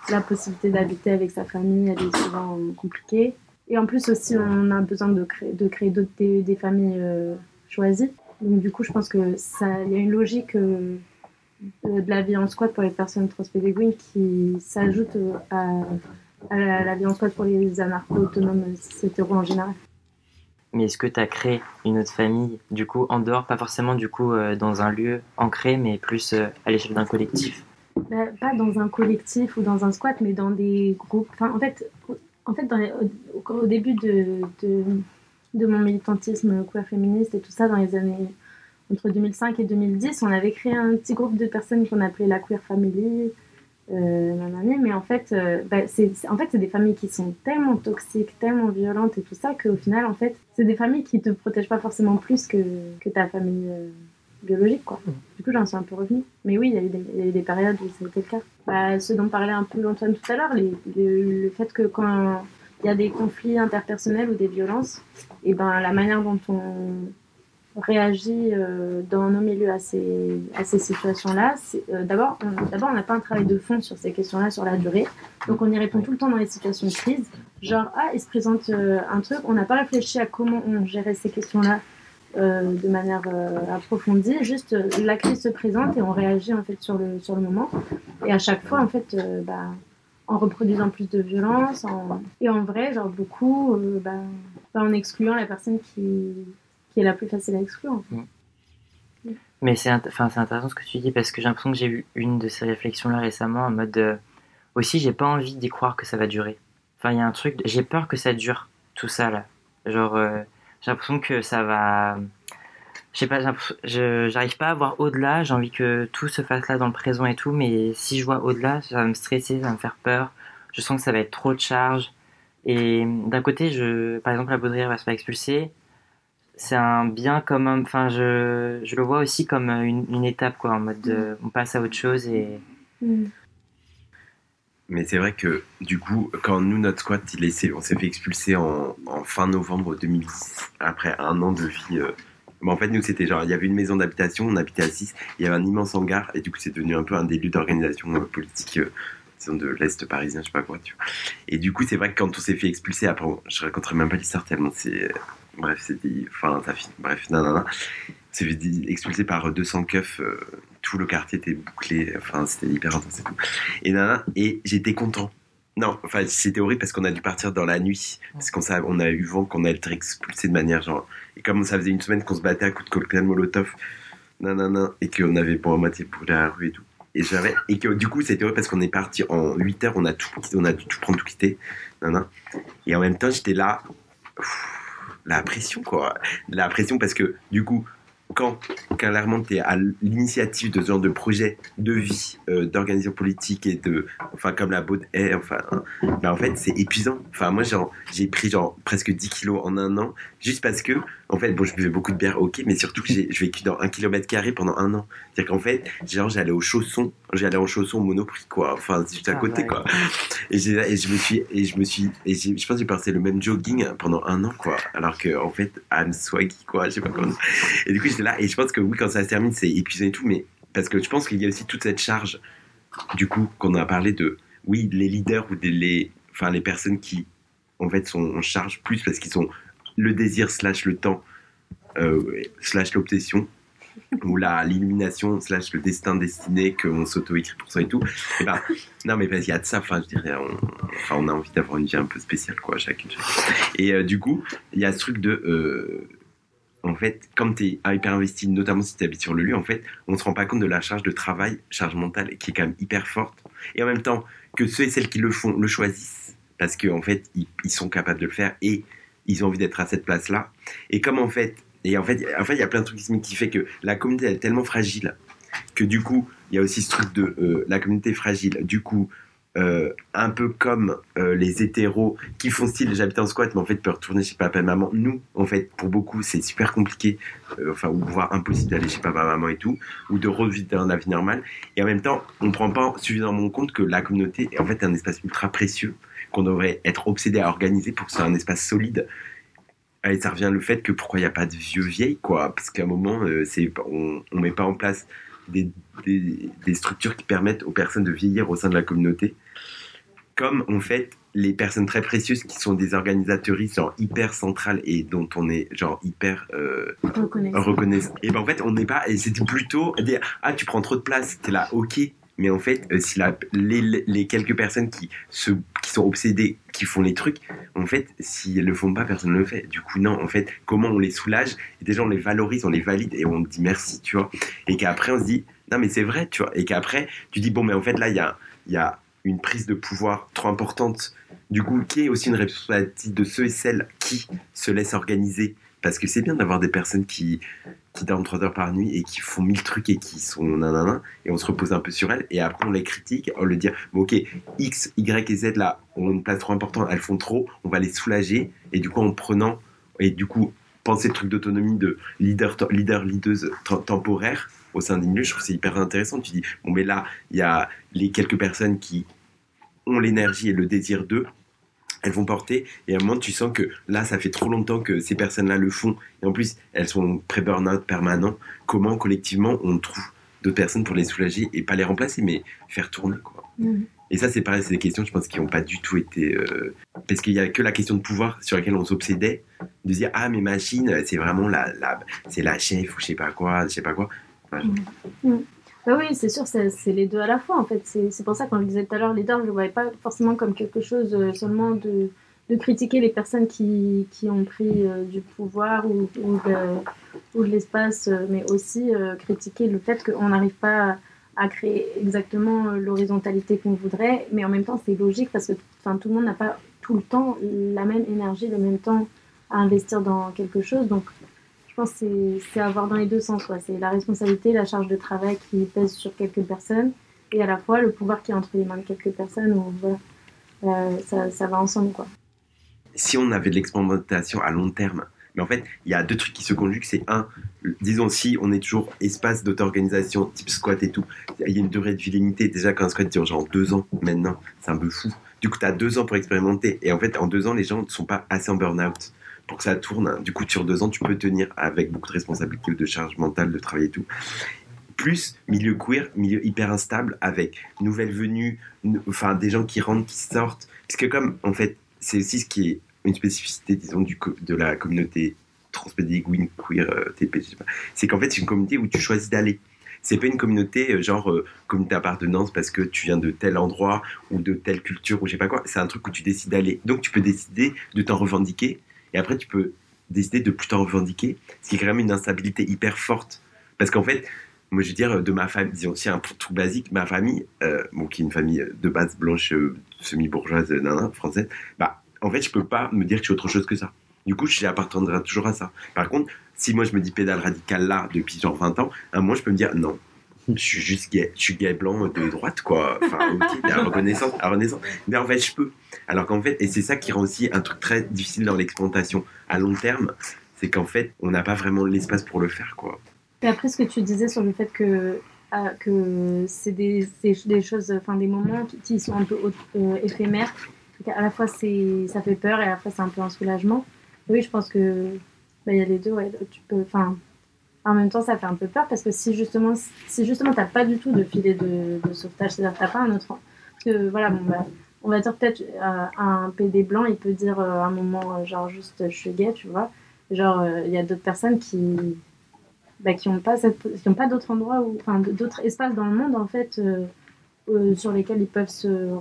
la possibilité d'habiter avec sa famille, elle est souvent compliquée. Et en plus aussi, on a besoin de créer des familles choisies. Donc du coup, je pense que il y a une logique de la vie en squat pour les personnes transpédéguines qui s'ajoute à la vie en squat pour les anarcho-autonomes hétéros en général. Mais est-ce que tu as créé une autre famille, du coup, en dehors, pas forcément du coup dans un lieu ancré, mais plus à l'échelle d'un collectif? Pas dans un collectif ou dans un squat, mais dans des groupes. Enfin, en fait au début de mon militantisme queer féministe et tout ça, dans les années entre 2005 et 2010, on avait créé un petit groupe de personnes qu'on appelait la Queer Family. Mais en fait, c'est des familles qui sont tellement toxiques, tellement violentes et tout ça, qu'au final, en fait, c'est des familles qui te protègent pas forcément plus que ta famille biologique, quoi. Du coup, j'en suis un peu revenue. Mais oui, il y a eu des périodes où ça a été le cas. Ce dont parlait un peu Antoine tout à l'heure, le fait que quand il y a des conflits interpersonnels ou des violences, et ben la manière dont on réagit dans nos milieux à ces situations-là. D'abord, on n'a pas un travail de fond sur ces questions-là, sur la durée. Donc, on y répond tout le temps dans les situations de crise. Genre, il se présente un truc, on n'a pas réfléchi à comment on gérait ces questions-là de manière approfondie. Juste, la crise se présente et on réagit en fait sur le moment. Et à chaque fois, en fait, en reproduisant plus de violence, et en vrai, genre beaucoup, en excluant la personne qui est la plus facile à exclure. En fait. Mais c'est intéressant ce que tu dis, parce que j'ai l'impression que j'ai eu une de ces réflexions-là récemment, en mode aussi, j'ai pas envie d'y croire que ça va durer. Enfin, il y a un truc, j'ai peur que ça dure, tout ça là. Genre, j'ai l'impression que ça va. Je sais pas, j'arrive pas à voir au-delà, j'ai envie que tout se fasse là dans le présent et tout, mais si je vois au-delà, ça va me stresser, ça va me faire peur. Je sens que ça va être trop de charge. Et d'un côté, par exemple, la Baudrière va se faire expulser. C'est un bien commun, enfin je le vois aussi comme une étape, quoi, en mode on passe à autre chose et... Mais c'est vrai que du coup, quand nous, notre squat, on s'est fait expulser en fin novembre 2010, après un an de vie. Mais en fait, nous, c'était genre, il y avait une maison d'habitation, on habitait à 6, il y avait un immense hangar, et du coup, c'est devenu un peu un des lieux d'organisation politique de l'Est parisien, je sais pas quoi, tu vois. Et du coup, c'est vrai que quand on s'est fait expulser, après, je raconterai même pas l'histoire tellement c'est... Bref, c'était... Enfin, ça finit... Bref, non. On s'est fait expulser par 200 keufs, tout le quartier était bouclé, enfin, c'était hyper intense et tout. Et j'étais content. Non, enfin, c'était horrible parce qu'on a dû partir dans la nuit, parce qu'on a eu vent qu'on allait être expulsé de manière genre... Et comme ça faisait une semaine qu'on se battait à coups de cocktail Molotov, et qu'on avait pour à moitié brûlé la rue et tout. Et que du coup, c'était horrible parce qu'on est parti en 8 heures, on a dû tout prendre, tout quitter. Et en même temps, j'étais là... La pression, quoi. La pression parce que, du coup, quand clairement t'es à l'initiative de ce genre de projet de vie, d'organisation politique et enfin, comme la Baud est, enfin, en fait, c'est épuisant. Enfin, moi, j'ai pris presque 10 kilos en un an, juste parce que, en fait, bon, je buvais beaucoup de bière, ok, mais surtout que j'ai vécu dans 1 km² pendant un an. C'est-à-dire qu'en fait, j'allais en chaussons Monoprix, quoi. Enfin, c'est juste à côté, ouais. Quoi. Et je pense que j'ai passé le même jogging pendant un an, quoi. Alors que, en fait, I'm swaggy, quoi. Je sais pas comment. Et du coup, j'étais là, et je pense que oui, quand ça se termine, c'est épuisant et tout, mais parce que je pense qu'il y a aussi toute cette charge, du coup, qu'on a parlé de, oui, les leaders ou les personnes qui, en fait, sont en charge plus parce qu'ils sont le désir / le temps / l'obsession ou l'illumination / le destin destiné qu'on s'auto-écrit pour ça et tout. Et ben, non, mais parce qu'il y a de ça, enfin, je dirais, on a envie d'avoir une vie un peu spéciale, quoi, chacune. Et du coup, il y a ce truc de... en fait, comme tu es hyper investi, notamment si tu habites sur le lieu, en fait, on se rend pas compte de la charge de travail, charge mentale, qui est quand même hyper forte. Et en même temps, que ceux et celles qui le font, le choisissent, parce qu'en fait, ils sont capables de le faire et ils ont envie d'être à cette place-là. Et comme en fait, il y a plein de trucs qui fait que la communauté elle est tellement fragile que du coup, il y a aussi ce truc de la communauté fragile. Du coup, un peu comme les hétéros qui font style j'habite en squat mais en fait peuvent retourner chez papa et maman. Nous en fait pour beaucoup c'est super compliqué, ou voire impossible d'aller chez papa et maman et tout, ou de revivre dans la vie normale. Et en même temps on prend pas suffisamment en compte que la communauté est en fait un espace ultra précieux qu'on devrait être obsédé à organiser pour que ce soit un espace solide. Et ça revient le fait que pourquoi il n'y a pas de vieux vieilles, quoi, parce qu'à un moment on met pas en place des structures qui permettent aux personnes de vieillir au sein de la communauté. Comme en fait les personnes très précieuses qui sont des organisatrices genre hyper centrales et dont on est genre hyper reconnaissant. Et ben en fait on n'est pas, et c'était plutôt dire ah tu prends trop de place, t'es là ok, mais en fait si les quelques personnes qui sont obsédées, qui font les trucs, en fait si elles le font pas, personne ne le fait. Du coup non, en fait comment on les soulage, et déjà on les valorise, on les valide et on dit merci, tu vois, et qu'après on se dit non mais c'est vrai, tu vois, et qu'après tu dis bon mais en fait là il y a une prise de pouvoir trop importante, du coup, qui est aussi une responsabilité de ceux et celles qui se laissent organiser. Parce que c'est bien d'avoir des personnes qui dorment 3 heures par nuit et qui font 1000 trucs et qui sont nanana, et on se repose un peu sur elles, et après on les critique, on le dit, bon, ok, X, Y et Z là ont une place trop importante, elles font trop, on va les soulager, et du coup en prenant, et du coup, penser le truc d'autonomie de leader-leaduse temporaire au sein d'une milieu, je trouve que c'est hyper intéressant. Tu dis, bon, mais là, il y a les quelques personnes qui ont l'énergie et le désir d'eux, elles vont porter, et à un moment tu sens que là ça fait trop longtemps que ces personnes-là le font, et en plus elles sont pré-burnout permanent. Comment collectivement on trouve d'autres personnes pour les soulager et pas les remplacer mais faire tourner quoi. Et ça c'est pareil, c'est des questions je pense qui n'ont pas du tout été parce qu'il y a que la question de pouvoir sur laquelle on s'obsédait, de dire ah mais machine c'est vraiment c'est la chef ou je sais pas quoi. Enfin, Bah oui, c'est sûr, c'est les deux à la fois en fait. C'est pour ça, quand je disais tout à l'heure, leader, je ne le voyais pas forcément comme quelque chose seulement de critiquer les personnes qui ont pris du pouvoir ou de l'espace, mais aussi critiquer le fait qu'on n'arrive pas à créer exactement l'horizontalité qu'on voudrait, mais en même temps c'est logique parce que tout le monde n'a pas tout le temps la même énergie, le même temps à investir dans quelque chose, donc je pense que c'est avoir dans les deux sens, quoi. C'est la responsabilité, la charge de travail qui pèse sur quelques personnes, et à la fois le pouvoir qui est entre les mains de quelques personnes, où, voilà, ça va ensemble, quoi. Si on avait de l'expérimentation à long terme, mais en fait, il y a 2 trucs qui se conjuguent, c'est un, disons si on est toujours espace d'auto-organisation, type squat et tout, il y a une durée de vie limitée, déjà quand un squat dure genre 2 ans maintenant, c'est un peu fou. Du coup, tu as 2 ans pour expérimenter, et en fait, en 2 ans, les gens ne sont pas assez en burn-out pour que ça tourne. Du coup, sur 2 ans, tu peux tenir avec beaucoup de responsabilités, de charge mentale, de travail et tout. Plus milieu queer, milieu hyper instable, avec nouvelles venues, des gens qui rentrent, qui sortent. Parce que comme, en fait, c'est aussi ce qui est une spécificité, disons, de la communauté transpédéguine, queer, TP, je sais pas. C'est qu'en fait, c'est une communauté où tu choisis d'aller. C'est pas une communauté, communauté d'appartenance parce que tu viens de tel endroit ou de telle culture ou je sais pas quoi. C'est un truc où tu décides d'aller. Donc, tu peux décider de t'en revendiquer. Et après, tu peux décider de plus t'en revendiquer, ce qui est quand même une instabilité hyper forte. Parce qu'en fait, moi, je veux dire, de ma famille, disons aussi un truc basique, ma famille, qui est une famille de base blanche, semi-bourgeoise, française, en fait, je peux pas me dire que je suis autre chose que ça. Du coup, j'appartiendrai toujours à ça. Par contre, si moi, je me dis pédale radicale là, depuis genre 20 ans, à un moment, je peux me dire non. Je suis juste gay, je suis gay blanc de droite, quoi. Enfin, ok, à reconnaissance. Mais en fait, je peux. Alors qu'en fait, et c'est ça qui rend aussi un truc très difficile dans l'expérimentation à long terme, c'est qu'en fait, on n'a pas vraiment l'espace pour le faire, quoi. Et après, ce que tu disais sur le fait que c'est des choses, des moments qui sont un peu éphémères, à la fois ça fait peur et à la fois c'est un peu un soulagement. Oui, je pense que il y a les deux, ouais, tu peux, en même temps, ça fait un peu peur parce que si justement t'as pas du tout de filet de sauvetage, c'est-à-dire que t'as pas un autre. Parce que voilà, on va dire peut-être un PD blanc, il peut dire à un moment, genre juste je suis gay, tu vois. Genre, il y a d'autres personnes qui n'ont pas d'autres endroits, d'autres espaces dans le monde en fait, sur lesquels ils peuvent se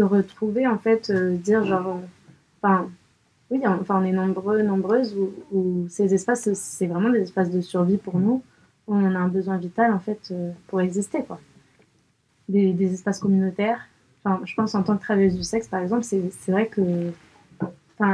retrouver en fait, dire genre. Oui, on est nombreuses où ces espaces, c'est vraiment des espaces de survie pour nous, où on a un besoin vital, en fait, pour exister, quoi. Des espaces communautaires. Je pense, en tant que travailleuse du sexe, par exemple, c'est vrai que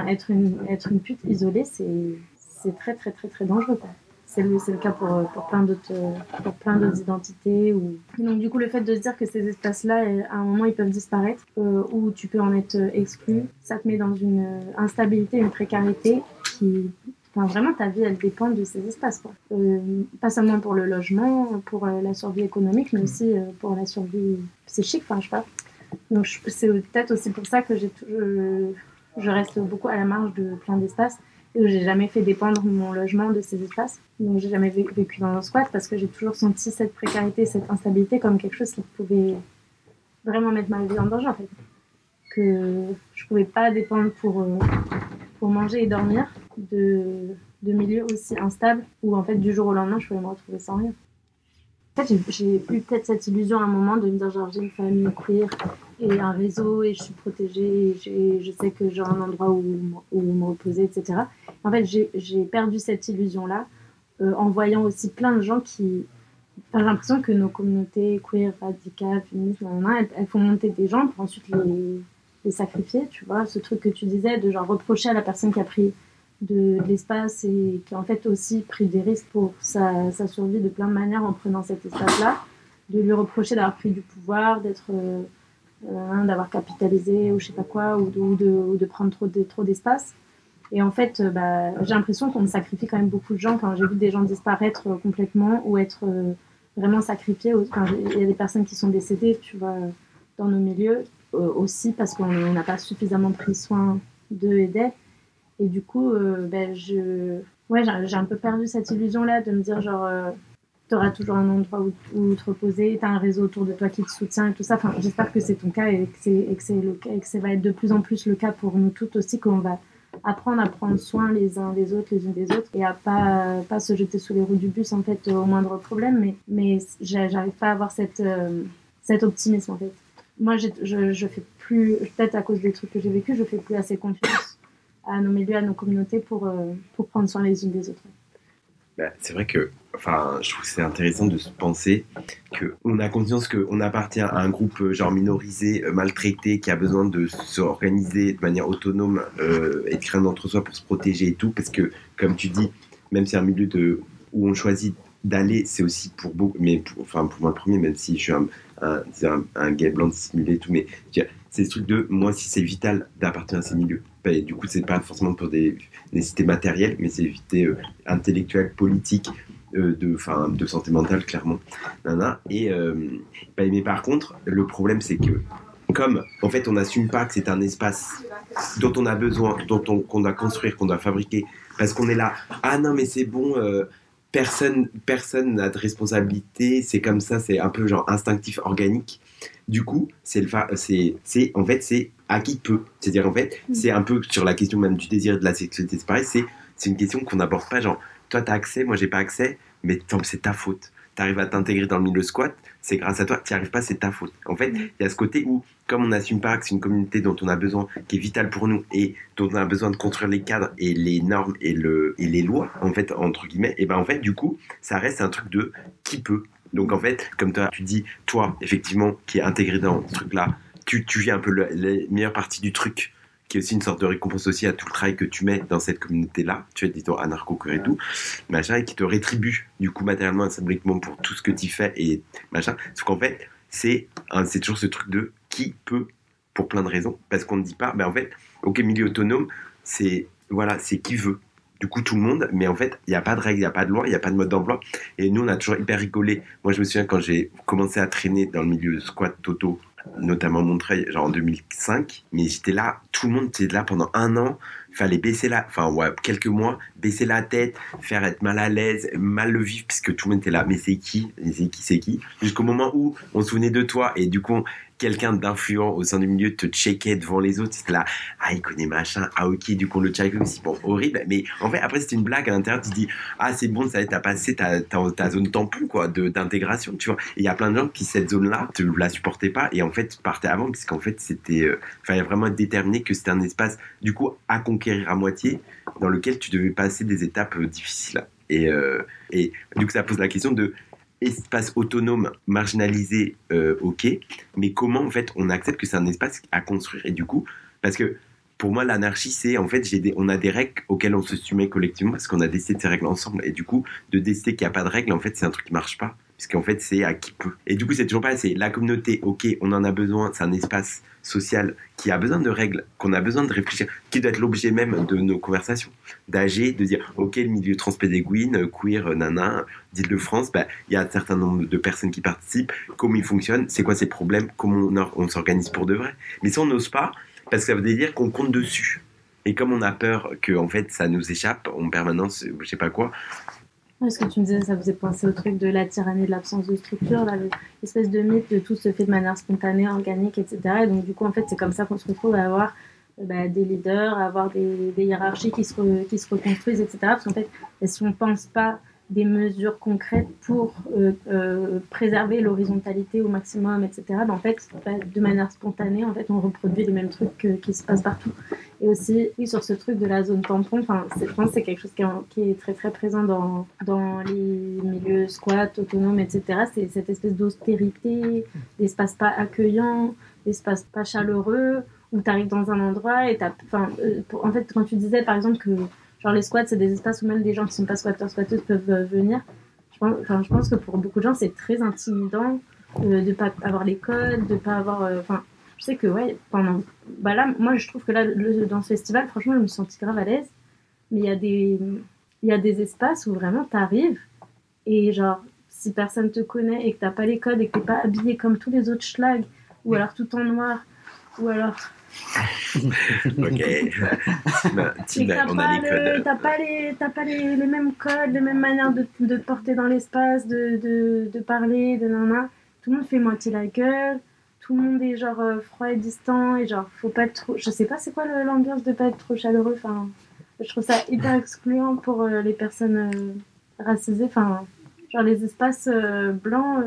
être une pute isolée, c'est très, très, très, très dangereux, quoi. C'est le cas pour plein d'autres identités. Donc du coup, le fait de se dire que ces espaces-là, à un moment, ils peuvent disparaître, ou tu peux en être exclu, ça te met dans une instabilité, une précarité qui... vraiment, ta vie, elle dépend de ces espaces, quoi. Pas seulement pour le logement, pour la survie économique, mais aussi pour la survie psychique, je sais pas. Donc c'est peut-être aussi pour ça que je reste beaucoup à la marge de plein d'espaces, et où j'ai jamais fait dépendre mon logement de ces espaces. Donc j'ai jamais vécu dans un squat parce que j'ai toujours senti cette précarité, cette instabilité comme quelque chose qui pouvait vraiment mettre ma vie en danger, en fait. que je pouvais pas dépendre pour manger et dormir de milieux aussi instables où en fait du jour au lendemain je pouvais me retrouver sans rien. En fait, j'ai eu peut-être cette illusion à un moment de me dire genre j'ai une famille queer et un réseau et je suis protégée et je sais que j'ai un endroit où me reposer, etc. En fait, j'ai perdu cette illusion-là en voyant aussi plein de gens qui... Enfin, j'ai l'impression que nos communautés queer, radicales, féministes, elles font monter des gens pour ensuite les sacrifier, tu vois. Ce truc que tu disais de genre reprocher à la personne qui a pris de l'espace et qui a en fait aussi pris des risques pour sa survie de plein de manières en prenant cet espace-là, de lui reprocher d'avoir pris du pouvoir, d'avoir capitalisé ou je sais pas quoi, ou de prendre trop d'espace. Et en fait, j'ai l'impression qu'on sacrifie quand même beaucoup de gens. Enfin, j'ai vu des gens disparaître complètement ou être vraiment sacrifiés. Enfin, il y a des personnes qui sont décédées, tu vois, dans nos milieux aussi parce qu'on n'a pas suffisamment pris soin d'eux et d'elles. Et du coup, j'ai un peu perdu cette illusion-là de me dire genre, t'auras toujours un endroit où te reposer, t'as un réseau autour de toi qui te soutient et tout ça. Enfin, j'espère que c'est ton cas et que c'est le cas et que ça va être de plus en plus le cas pour nous toutes aussi, qu'on va apprendre à prendre soin les uns des autres, les unes des autres, et à pas se jeter sous les roues du bus en fait au moindre problème. Mais j'arrive pas à avoir cet optimisme en fait. Moi, je fais plus, peut-être à cause des trucs que j'ai vécu, je fais plus assez confiance à nos milieux, à nos communautés pour prendre soin les unes des autres. C'est vrai que, je trouve que c'est intéressant de se penser qu'on a conscience qu'on appartient à un groupe genre minorisé, maltraité, qui a besoin de s'organiser de manière autonome et de créer un entre-soi pour se protéger et tout, parce que, comme tu dis, même si c'est un milieu où on choisit d'aller, c'est aussi pour beaucoup, mais pour moi le premier, même si je suis un gay blanc dissimulé et tout, mais c'est ce truc de, moi, si c'est vital d'appartenir à ces milieux. Et du coup, c'est pas forcément pour des nécessités matérielles, mais c'est des nécessités intellectuelles, politiques, de santé mentale, clairement. Mais par contre, le problème, c'est que, comme, en fait, on n'assume pas que c'est un espace dont on a besoin, qu'on doit construire, qu'on doit fabriquer, parce qu'on est là, ah non, mais c'est bon, personne n'a de responsabilité, c'est comme ça, c'est un peu genre instinctif, organique. Du coup, c'est à qui peut. C'est-à-dire, en fait, c'est un peu sur la question même du désir et de la sexualité, c'est pareil, c'est une question qu'on n'aborde pas, genre, toi t'as accès, moi j'ai pas accès, mais c'est ta faute. T'arrives à t'intégrer dans le milieu squat, c'est grâce à toi, t'y arrives pas, c'est ta faute. En fait, il y a ce côté où, comme on n'assume pas que c'est une communauté dont on a besoin, qui est vitale pour nous, et dont on a besoin de construire les cadres et les normes et les lois, en fait, entre guillemets, et en fait, du coup, ça reste un truc de qui peut. Donc en fait, comme toi, tu dis, toi, effectivement, qui est intégré dans ce truc-là, tu viens un peu la meilleure partie du truc, qui est aussi une sorte de récompense aussi à tout le travail que tu mets dans cette communauté-là, tu es dit anarcho-queer et tout, machin, et qui te rétribue, du coup, matériellement et symboliquement pour tout ce que tu fais et machin. Sauf qu'en fait, c'est toujours ce truc de qui peut, pour plein de raisons, parce qu'on ne dit pas, en fait, ok, milieu autonome, c'est qui veut. Du coup, tout le monde, mais en fait, il n'y a pas de règles, il n'y a pas de loi, il n'y a pas de mode d'emploi. Et nous, on a toujours hyper rigolé. Moi, je me souviens quand j'ai commencé à traîner dans le milieu squat toto, notamment Montreuil, genre en 2005, mais j'étais là, tout le monde était là pendant un an, fallait quelques mois, baisser la tête, faire être mal à l'aise, mal le vivre, puisque tout le monde était là, mais c'est qui, jusqu'au moment où on se souvenait de toi, et du coup, quelqu'un d'influent au sein du milieu te checkait devant les autres, c'était là, ah, il connaît machin, ah, ok, du coup, on le check aussi, bon, horrible, mais en fait, après, c'était une blague à l'intérieur, tu te dis, ah, c'est bon, ça t'as passé ta zone tampon, quoi, d'intégration, tu vois, et il y a plein de gens qui, cette zone-là, te la supportaient pas, et en fait, partaient avant, puisqu'en fait, fallait vraiment être déterminé que c'était un espace, du coup, à conquérir à moitié, dans lequel tu devais passer des étapes difficiles. Et du coup, ça pose la question de espace autonome, marginalisé, ok, mais comment en fait on accepte que c'est un espace à construire? Et du coup, parce que pour moi l'anarchie c'est en fait on a des règles auxquelles on se soumet collectivement parce qu'on a décidé de ces règles ensemble, et du coup de décider qu'il n'y a pas de règles, en fait c'est un truc qui marche pas, puisqu'en fait c'est à qui peut. Et du coup c'est toujours pareil, c'est la communauté, ok, on en a besoin, c'est un espace social qui a besoin de règles, qu'on a besoin de réfléchir, qui doit être l'objet même de nos conversations, d'agir, de dire ok, le milieu transpédéguine, queer, nana, d'Île-de-France, il y a un certain nombre de personnes qui participent, comment ils fonctionnent, c'est quoi ces problèmes, comment on s'organise pour de vrai. Mais ça on n'ose pas, parce que ça veut dire qu'on compte dessus. Et comme on a peur que en fait ça nous échappe en permanence, je sais pas quoi, Ouais, ce que tu me disais, ça faisait penser au truc de la tyrannie de l'absence de structure, là, l'espèce de mythe de tout se fait de manière spontanée, organique, etc. Et donc, du coup, en fait, c'est comme ça qu'on se retrouve à avoir des leaders, à avoir des hiérarchies qui se reconstruisent, etc. Parce qu'en fait, si on ne pense pas des mesures concrètes pour préserver l'horizontalité au maximum, etc., ben, en fait, de manière spontanée, en fait, on reproduit les mêmes trucs qui se passent partout. Et aussi, oui, sur ce truc de la zone tampon, je pense que c'est quelque chose qui est très très présent dans les milieux squats, autonomes, etc. C'est cette espèce d'austérité, d'espace pas accueillant, d'espace pas chaleureux, où tu arrives dans un endroit et en fait, quand tu disais par exemple que genre les squats, c'est des espaces où même des gens qui sont pas squatteurs, squatteuses peuvent venir, je pense que pour beaucoup de gens, c'est très intimidant de pas avoir les codes, de pas avoir... je sais que ouais, là, moi je trouve que là, dans ce festival, franchement, je me suis sentie grave à l'aise. Mais il y a des espaces où vraiment t'arrives et genre, si personne te connaît et que t'as pas les codes et que t'es pas habillé comme tous les autres schlags, ou alors tout en noir, ou alors... Ok. Tina, on a les codes. T'as pas les mêmes codes, les mêmes manières de te porter dans l'espace, de parler, de nana. Tout le monde fait moitié la gueule. Tout le monde est genre froid et distant et genre faut pas être trop... Je sais pas c'est quoi l'ambiance de pas être trop chaleureux. Enfin, je trouve ça hyper excluant pour les personnes racisées. Enfin, genre les espaces blancs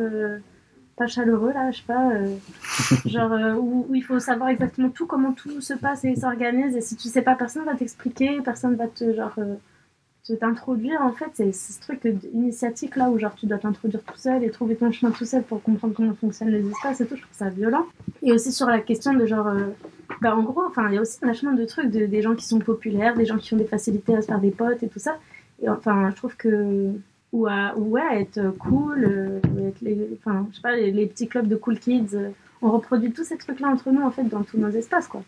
pas chaleureux là, je sais pas. Où il faut savoir exactement tout, comment tout se passe et s'organise. Et si tu sais pas, personne va t'expliquer, personne va te t'introduire. En fait, c'est ce truc initiatique là où genre tu dois t'introduire tout seul et trouver ton chemin tout seul pour comprendre comment fonctionnent les espaces et tout. Je trouve ça violent. Et aussi sur la question de genre en gros, il y a aussi vachement de trucs des gens qui sont populaires, des gens qui ont des facilités à se faire des potes et tout ça. Et je trouve que être cool, je sais pas, les petits clubs de cool kids, on reproduit tous ces trucs là entre nous en fait dans tous nos espaces quoi.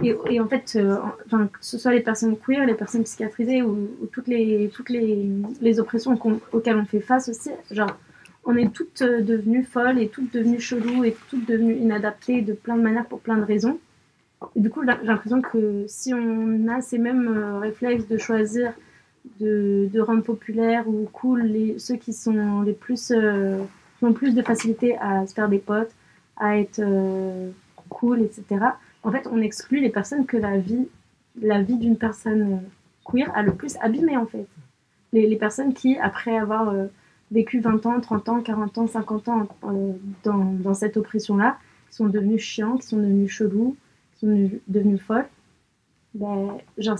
Et en fait, que ce soit les personnes queer, les personnes psychiatrisées ou toutes les oppressions auxquelles on fait face aussi, genre, on est toutes devenues folles et toutes devenues cheloues et toutes devenues inadaptées de plein de manières pour plein de raisons. Et du coup, j'ai l'impression que si on a ces mêmes réflexes de choisir de rendre populaire ou cool ceux qui sont les plus qui ont plus de facilité à se faire des potes, à être cool, etc. En fait, on exclut les personnes que la vie d'une personne queer a le plus abîmé, en fait. Les personnes qui, après avoir vécu 20 ans, 30 ans, 40 ans, 50 ans dans cette oppression-là, sont devenues chiants, qui sont devenues chelous, qui sont devenues folles. Genre,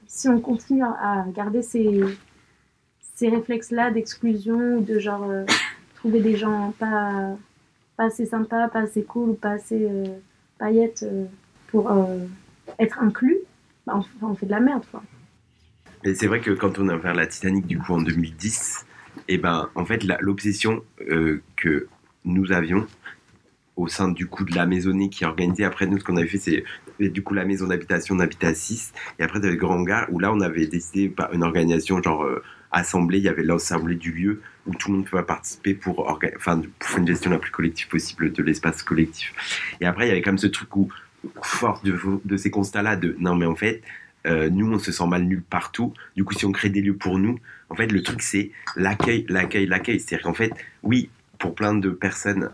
si on continue à garder ces réflexes-là d'exclusion, ou de genre trouver des gens pas assez sympas, pas assez cool, ou pas assez... paillettes pour être inclus, on fait de la merde quoi. Et c'est vrai que quand on a ouvert la Titanic du coup en 2010, en fait l'obsession que nous avions au sein du coup de la maisonnée qui organisait, après nous ce qu'on avait fait c'est du coup la maison d'habitation, on habitait à 6 et après le grand hangar où là on avait décidé par une organisation genre assemblée, il y avait l'assemblée du lieu où tout le monde pouvait participer pour faire une gestion la plus collective possible de l'espace collectif. Et après il y avait comme ce truc où fort de ces constats là de non mais en fait nous on se sent mal nulle partout, du coup si on crée des lieux pour nous, en fait le truc c'est l'accueil, c'est-à-dire qu'en fait oui pour plein de personnes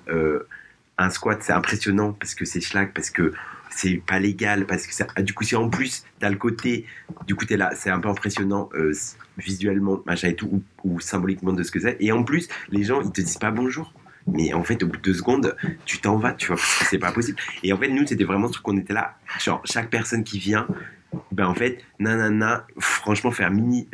un squat c'est impressionnant parce que c'est schlag, parce que c'est pas légal, parce que ça, du coup si en plus t'as le côté du coup t'es là, c'est un peu impressionnant visuellement machin et tout ou symboliquement de ce que c'est, et en plus les gens ils te disent pas bonjour, mais en fait au bout de 2 secondes tu t'en vas, tu vois, parce que c'est pas possible. Et en fait nous c'était vraiment ce truc qu'on était là, genre chaque personne qui vient en fait nanana, franchement faire mini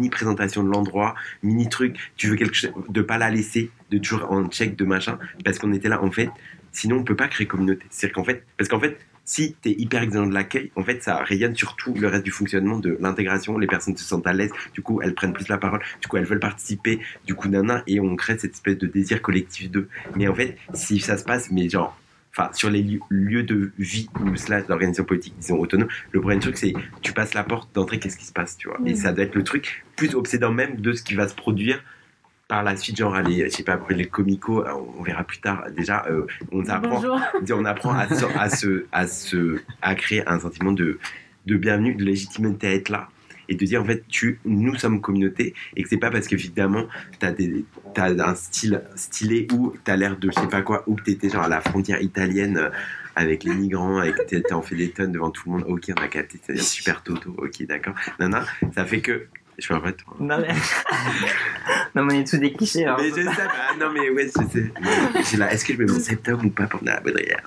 présentation de l'endroit, mini truc, tu veux quelque chose, de pas la laisser, de toujours en check de machin, parce qu'on était là en fait, sinon on peut pas créer communauté. C'est-à-dire qu'en fait, parce qu'en fait si t'es hyper exigeant de l'accueil, en fait ça rayonne sur tout le reste du fonctionnement de l'intégration, les personnes se sentent à l'aise, du coup elles prennent plus la parole, du coup elles veulent participer, du coup et on crée cette espèce de désir collectif d'eux. Mais en fait si ça se passe mais genre sur les lieux de vie ou l'organisation politique disons autonome, le premier truc c'est tu passes la porte d'entrée, qu'est-ce qui se passe, tu vois. Et ça doit être le truc plus obsédant même de ce qui va se produire par la suite, genre je sais pas, après les comicos, on verra plus tard. Déjà on apprend à créer un sentiment de bienvenue, de légitimité à être là. et de dire en fait nous sommes communauté et que c'est pas parce qu'évidemment t'as un style stylé ou t'as l'air de je sais pas quoi ou que t'étais genre à la frontière italienne avec les migrants et que t'en fais des tonnes devant tout le monde, ok on a capté, c'est-à-dire super toto, ok d'accord, non ça fait que je suis en fait. Non mais non mais on est tous des clichés. Hein, mais je sais pas. Non mais ouais, je sais. J'ai là, est-ce que je mets mon septum ou pas pour la baudrière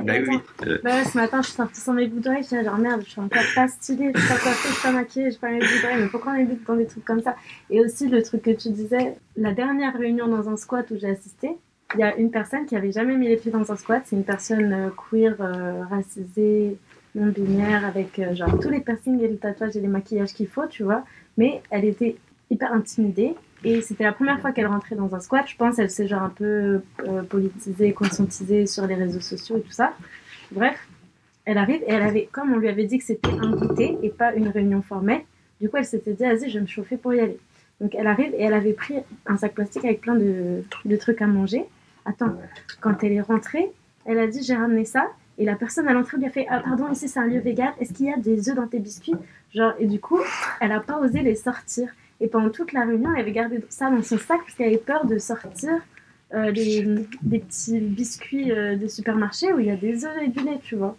Bah oui. Bah ce matin je suis sortie sans mes boucles d'oreilles, j'étais genre merde, je suis encore pas stylée, je suis pas coiffée, je suis pas maquillée, j'ai pas mes boucles d'oreilles, mais pourquoi on est dans des trucs comme ça? Et aussi le truc que tu disais, la dernière réunion dans un squat où j'ai assisté, il y a une personne qui avait jamais mis les pieds dans un squat, c'est une personne queer, racisée, non binaire, avec genre tous les piercings et les tatouages et les maquillages qu'il faut, tu vois, mais elle était hyper intimidée et c'était la première fois qu'elle rentrait dans un squat, je pense, elle s'est genre un peu politisée, conscientisée sur les réseaux sociaux et tout ça. Bref, elle arrive et elle avait, comme on lui avait dit que c'était un goûter et pas une réunion formelle, du coup elle s'était dit, vas-y je vais me chauffer pour y aller. Donc elle arrive et elle avait pris un sac plastique avec plein de trucs à manger. Attends, quand elle est rentrée, elle a dit j'ai ramené ça. Et la personne à l'entrée lui a fait ah pardon, ici c'est un lieu vegan, est-ce qu'il y a des œufs dans tes biscuits, genre, et du coup elle a pas osé les sortir et pendant toute la réunion elle avait gardé ça dans son sac parce qu'elle avait peur de sortir des petits biscuits des supermarchés où il y a des œufs et du lait, tu vois.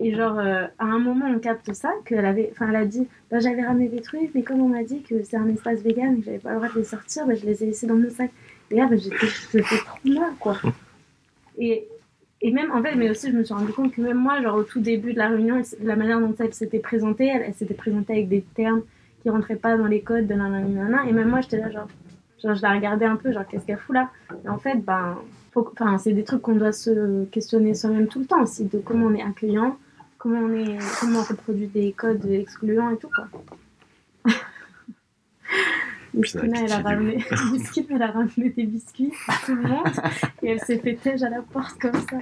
Et genre à un moment on capte ça, elle a dit bah, j'avais ramené des trucs mais comme on m'a dit que c'est un espace vegan et que j'avais pas le droit de les sortir, bah, je les ai laissés dans mon sac. Et là bah, j'étais trop mal quoi. Et même, en fait, mais aussi, je me suis rendu compte que même moi, genre, au tout début de la réunion, la manière dont elle s'était présentée, elle s'était présentée avec des termes qui rentraient pas dans les codes de nanana. Et même moi, j'étais là, genre, je la regardais un peu, genre, qu'est-ce qu'elle fout là? Et en fait, c'est des trucs qu'on doit se questionner soi-même tout le temps aussi, de comment on est accueillant, comment on reproduit des codes excluants et tout, quoi. Miskina, elle a ramené des biscuits à tout le monde et elle s'est fait tège à la porte comme ça.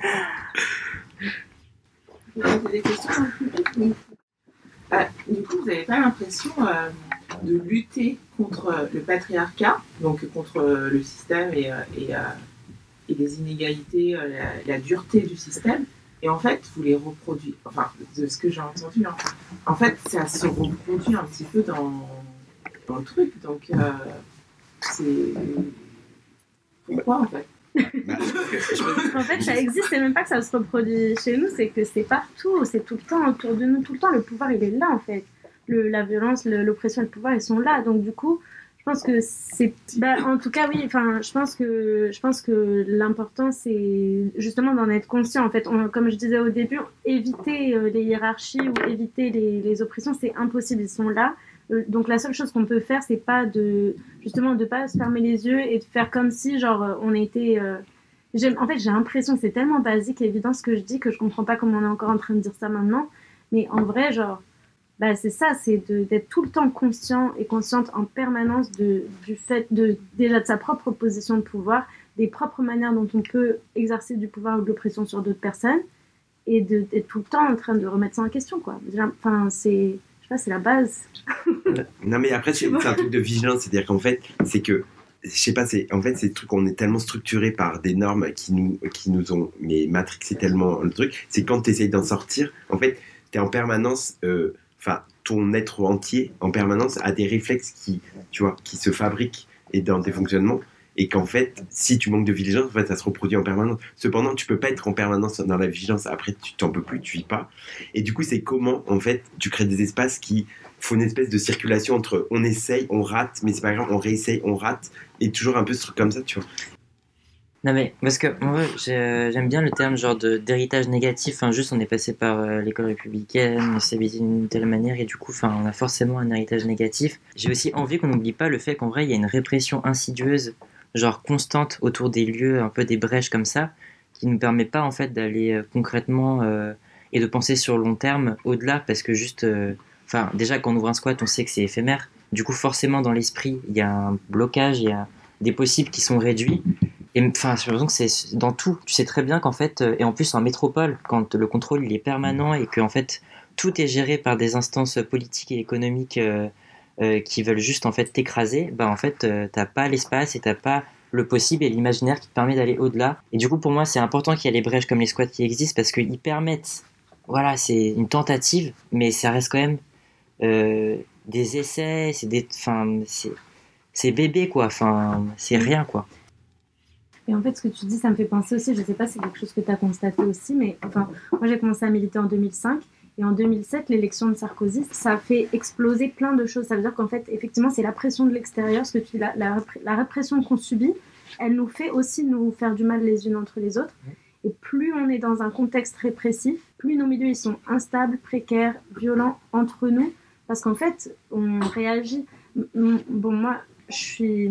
Vous avez des questions dans le public? Du coup, vous n'avez pas l'impression de lutter contre le patriarcat, donc contre le système et les inégalités, la dureté du système, et en fait, vous les reproduisez, enfin, de ce que j'ai entendu, hein, en fait, ça se reproduit un petit peu dans le truc, donc c'est... Pourquoi en fait? En fait, ça existe, c'est même pas que ça se reproduit chez nous, c'est que c'est partout, c'est tout le temps autour de nous, tout le temps, le pouvoir il est là en fait. La violence, l'oppression et le pouvoir ils sont là, donc du coup, je pense que c'est... en tout cas, oui, enfin, je pense que l'important c'est justement d'en être conscient en fait. Comme je disais au début, éviter les hiérarchies ou éviter les oppressions, c'est impossible, ils sont là. Donc la seule chose qu'on peut faire c'est pas de pas se fermer les yeux et de faire comme si genre on était en fait j'ai l'impression que c'est tellement basique et évident ce que je dis que je comprends pas comment on est encore en train de dire ça maintenant, mais en vrai genre c'est ça, c'est d'être tout le temps conscient et consciente en permanence du fait déjà de sa propre position de pouvoir, des propres manières dont on peut exercer du pouvoir ou de l'oppression sur d'autres personnes et d'être tout le temps en train de remettre ça en question quoi. Enfin c'est la base. Non mais après c'est un truc de vigilance, c'est-à-dire qu'en fait c'est que je sais pas, c'est des trucs qu'on est tellement structurés par des normes qui nous ont matrixé tellement le truc, c'est quand tu essayes d'en sortir, en fait t'es en permanence ton être entier en permanence a des réflexes qui se fabriquent et dans tes fonctionnements, et qu'en fait si tu manques de vigilance en fait ça se reproduit en permanence. Cependant tu peux pas être en permanence dans la vigilance, après tu t'en peux plus, tu vis pas, et du coup c'est comment en fait tu crées des espaces qui font une espèce de circulation entre on essaye, on rate, mais c'est pas grave, on réessaye, on rate, et toujours un peu ce truc comme ça, tu vois. Non mais parce que moi j'aime bien le terme genre d'héritage négatif, enfin juste on est passé par l'école républicaine, on s'est habillé d'une telle manière et du coup on a forcément un héritage négatif. J'ai aussi envie qu'on n'oublie pas le fait qu'en vrai il y a une répression insidieuse genre constante autour des lieux, un peu des brèches comme ça, qui nous permet pas en fait d'aller concrètement et de penser sur le long terme au-delà, parce que juste déjà quand on ouvre un squat on sait que c'est éphémère, du coup forcément dans l'esprit il y a un blocage, il y a des possibles qui sont réduits. Et j'ai l'impression que c'est dans tout. Tu sais très bien qu'en fait, et en plus en métropole, quand le contrôle il est permanent et que en fait tout est géré par des instances politiques et économiques qui veulent juste en fait t'écraser, en fait t'as pas l'espace et t'as pas le possible et l'imaginaire qui te permet d'aller au-delà. Et du coup pour moi c'est important qu'il y ait les brèches comme les squats qui existent, parce qu'ils permettent, voilà, c'est une tentative, mais ça reste quand même des essais, c'est bébé quoi, enfin, c'est rien quoi. Et en fait, ce que tu dis, ça me fait penser aussi, je ne sais pas si c'est quelque chose que tu as constaté aussi, mais enfin, moi j'ai commencé à militer en 2005, et en 2007, l'élection de Sarkozy, ça a fait exploser plein de choses. Ça veut dire qu'en fait, effectivement, c'est la pression de l'extérieur, ce que tu dis, la répression qu'on subit, elle nous fait aussi nous faire du mal les unes entre les autres. Et plus on est dans un contexte répressif, plus nos milieux ils sont instables, précaires, violents entre nous, parce qu'en fait, on réagit. Bon, moi, je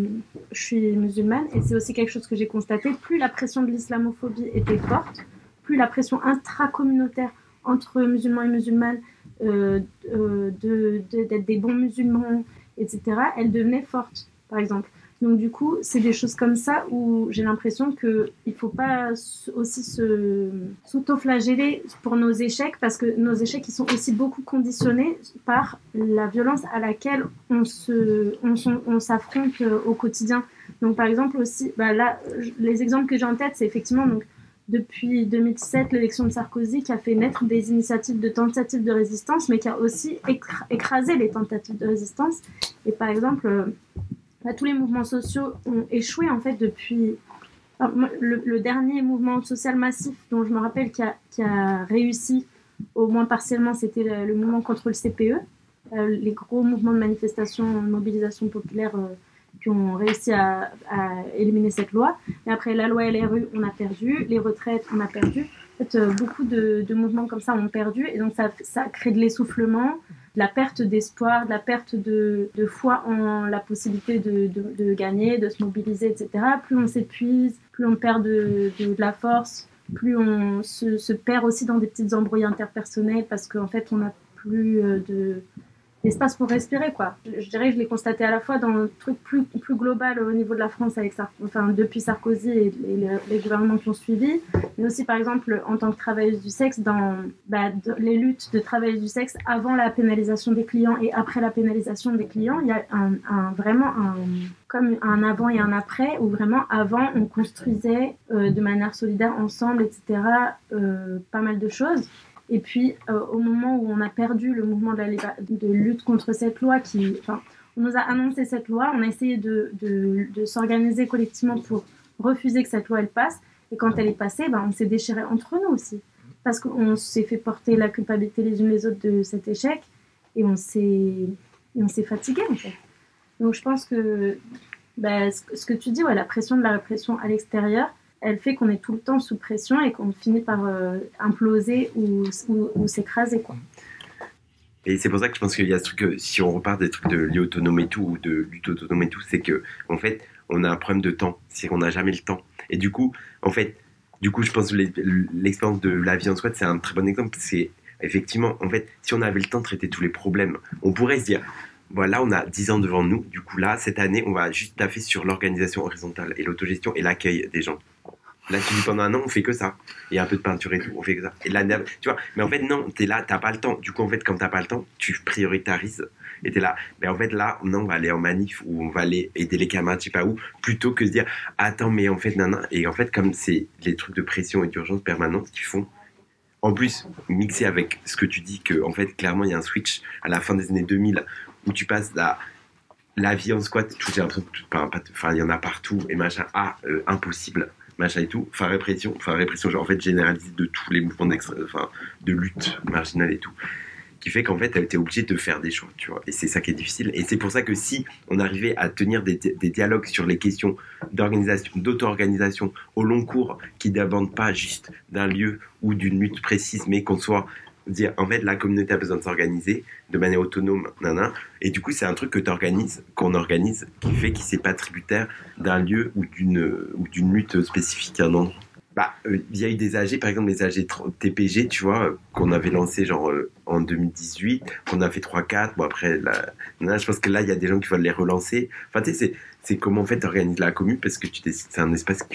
suis musulmane et c'est aussi quelque chose que j'ai constaté. Plus la pression de l'islamophobie était forte, plus la pression intracommunautaire entre musulmans et musulmanes d'être des bons musulmans, etc., elle devenait forte, par exemple. Donc du coup, c'est des choses comme ça où j'ai l'impression qu'il ne faut pas aussi s'auto-flageller pour nos échecs, parce que nos échecs ils sont aussi beaucoup conditionnés par la violence à laquelle on s'affronte au quotidien. Donc par exemple aussi, là, les exemples que j'ai en tête, c'est effectivement donc, depuis 2007, l'élection de Sarkozy qui a fait naître des initiatives de tentatives de résistance, mais qui a aussi écrasé les tentatives de résistance. Et par exemple... tous les mouvements sociaux ont échoué en fait depuis le dernier mouvement social massif dont je me rappelle qui a réussi au moins partiellement, c'était le mouvement contre le CPE, les gros mouvements de manifestation, de mobilisation populaire qui ont réussi à éliminer cette loi. Et après la loi LRU, on a perdu, les retraites, on a perdu. En fait, beaucoup de mouvements comme ça ont perdu, et donc ça crée de l'essoufflement, de la perte d'espoir, de la perte de foi en la possibilité de gagner, de se mobiliser, etc. Plus on s'épuise, plus on perd de la force, plus on se perd aussi dans des petites embrouilles interpersonnelles, parce qu'en fait on n'a plus d'espace pour respirer, quoi. Je dirais que je l'ai constaté à la fois dans le truc plus global au niveau de la France avec depuis Sarkozy et les gouvernements qui ont suivi, mais aussi par exemple en tant que travailleuse du sexe dans les luttes de travailleuses du sexe avant la pénalisation des clients et après la pénalisation des clients. Il y a vraiment comme un avant et un après, où vraiment avant on construisait de manière solidaire ensemble, etc. Pas mal de choses. Et puis, au moment où on a perdu le mouvement de lutte contre cette loi, on nous a annoncé cette loi, on a essayé de s'organiser collectivement pour refuser que cette loi elle passe. Et quand elle est passée, on s'est déchiré entre nous aussi. Parce qu'on s'est fait porter la culpabilité les unes les autres de cet échec. Et on s'est fatigué, en fait. Donc, je pense que ce que tu dis, la pression de la répression à l'extérieur, elle fait qu'on est tout le temps sous pression et qu'on finit par imploser ou s'écraser, quoi. Et c'est pour ça que je pense qu'il y a ce truc, si on repart des trucs de lieu autonome et tout, ou de lutte autonome et tout, c'est que, en fait, on a un problème de temps. C'est qu'on n'a jamais le temps. Et du coup, je pense que l'expérience de la vie en squat, c'est un très bon exemple. C'est effectivement, en fait, si on avait le temps de traiter tous les problèmes, on pourrait se dire, voilà, on a 10 ans devant nous. Du coup, là, cette année, on va juste taffer sur l'organisation horizontale et l'autogestion et l'accueil des gens. Là, tu dis pendant un an, on fait que ça. Il y a un peu de peinture et tout, on fait que ça. Et là, tu vois, mais en fait, non, t'es là, t'as pas le temps. Du coup, en fait, comme t'as pas le temps, tu prioritarises. Et t'es là, mais en fait, là, non, on va aller en manif ou on va aller aider les camarades, je sais pas où, plutôt que de se dire, attends, mais en fait, non. Et en fait, comme c'est les trucs de pression et d'urgence permanente qui font, en plus, mixé avec ce que tu dis, que, en fait, clairement, il y a un switch à la fin des années 2000 où tu passes la vie en squat, j'ai l'impression que, il y en a partout et machin, impossible. Machin et tout, répression, genre en fait généralisée de tous les mouvements de lutte marginale et tout, qui fait qu'en fait t'es obligé de faire des choix, tu vois, et c'est ça qui est difficile. Et c'est pour ça que si on arrivait à tenir des dialogues sur les questions d'organisation, d'auto-organisation au long cours, qui n'abordent pas juste d'un lieu ou d'une lutte précise, mais qu'on soit dire en fait la communauté a besoin de s'organiser de manière autonome, et du coup c'est un truc qu'on organise, qui fait qu'il n'est pas tributaire d'un lieu ou d'une lutte spécifique à un endroit. Il y a eu des AG, par exemple les AG TPG, tu vois, qu'on avait lancé en 2018, qu'on a fait 3-4, bon après je pense que là il y a des gens qui veulent les relancer. Enfin tu sais, c'est comment en fait t'organises la commune, parce que tu décides, c'est un espace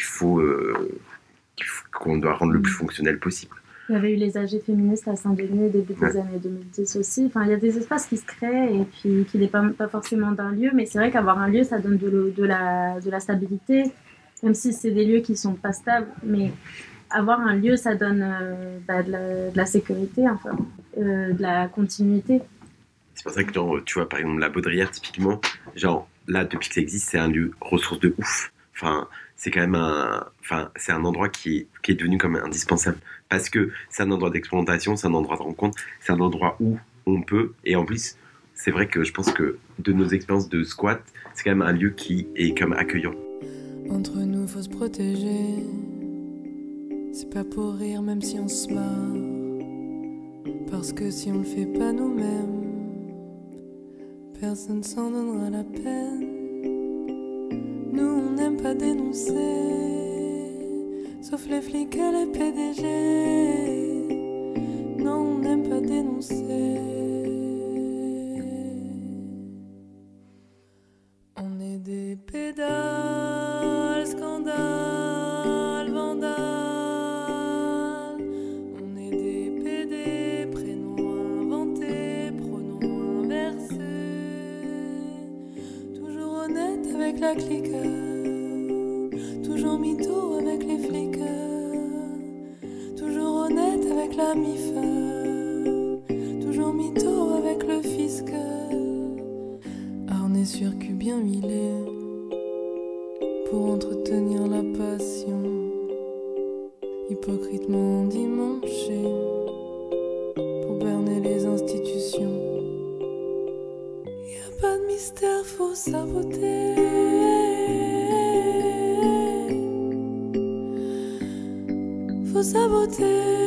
qu'on doit rendre le plus fonctionnel possible. Il y avait eu les AG féministes à Saint-Denis début des années 2010 aussi. Enfin, il y a des espaces qui se créent et puis qui n'est pas forcément d'un lieu, mais c'est vrai qu'avoir un lieu, ça donne de la stabilité, même si c'est des lieux qui ne sont pas stables. Mais avoir un lieu, ça donne de la sécurité, de la continuité. C'est pour ça que, genre, tu vois, par exemple, la Baudrière, typiquement, genre, là, depuis que ça existe, c'est un lieu ressource de ouf. Enfin, c'est quand même c'est un endroit qui est devenu comme indispensable. Parce que c'est un endroit d'expérimentation, c'est un endroit de rencontre, c'est un endroit où on peut, et en plus, c'est vrai que je pense que de nos expériences de squat, c'est quand même un lieu qui est comme accueillant. Entre nous, faut se protéger. C'est pas pour rire, même si on se marre. Parce que si on le fait pas nous-mêmes, personne s'en donnera la peine. Nous, on n'aime pas dénoncer, sauf les flics et les PDG. Non, on n'aime pas dénoncer. On est des pédales, scandales, vandales. On est des PD, prénoms inventés, pronoms inversés. Toujours honnête avec la clique, toujours mytho avec les flics, toujours honnête avec la MIF, toujours mytho avec le fisc. Harnais sur cul bien huilé pour entretenir la passion, hypocritement endimanché pour berner les institutions. Y a pas de mystère, faut saboter. Faut saboter.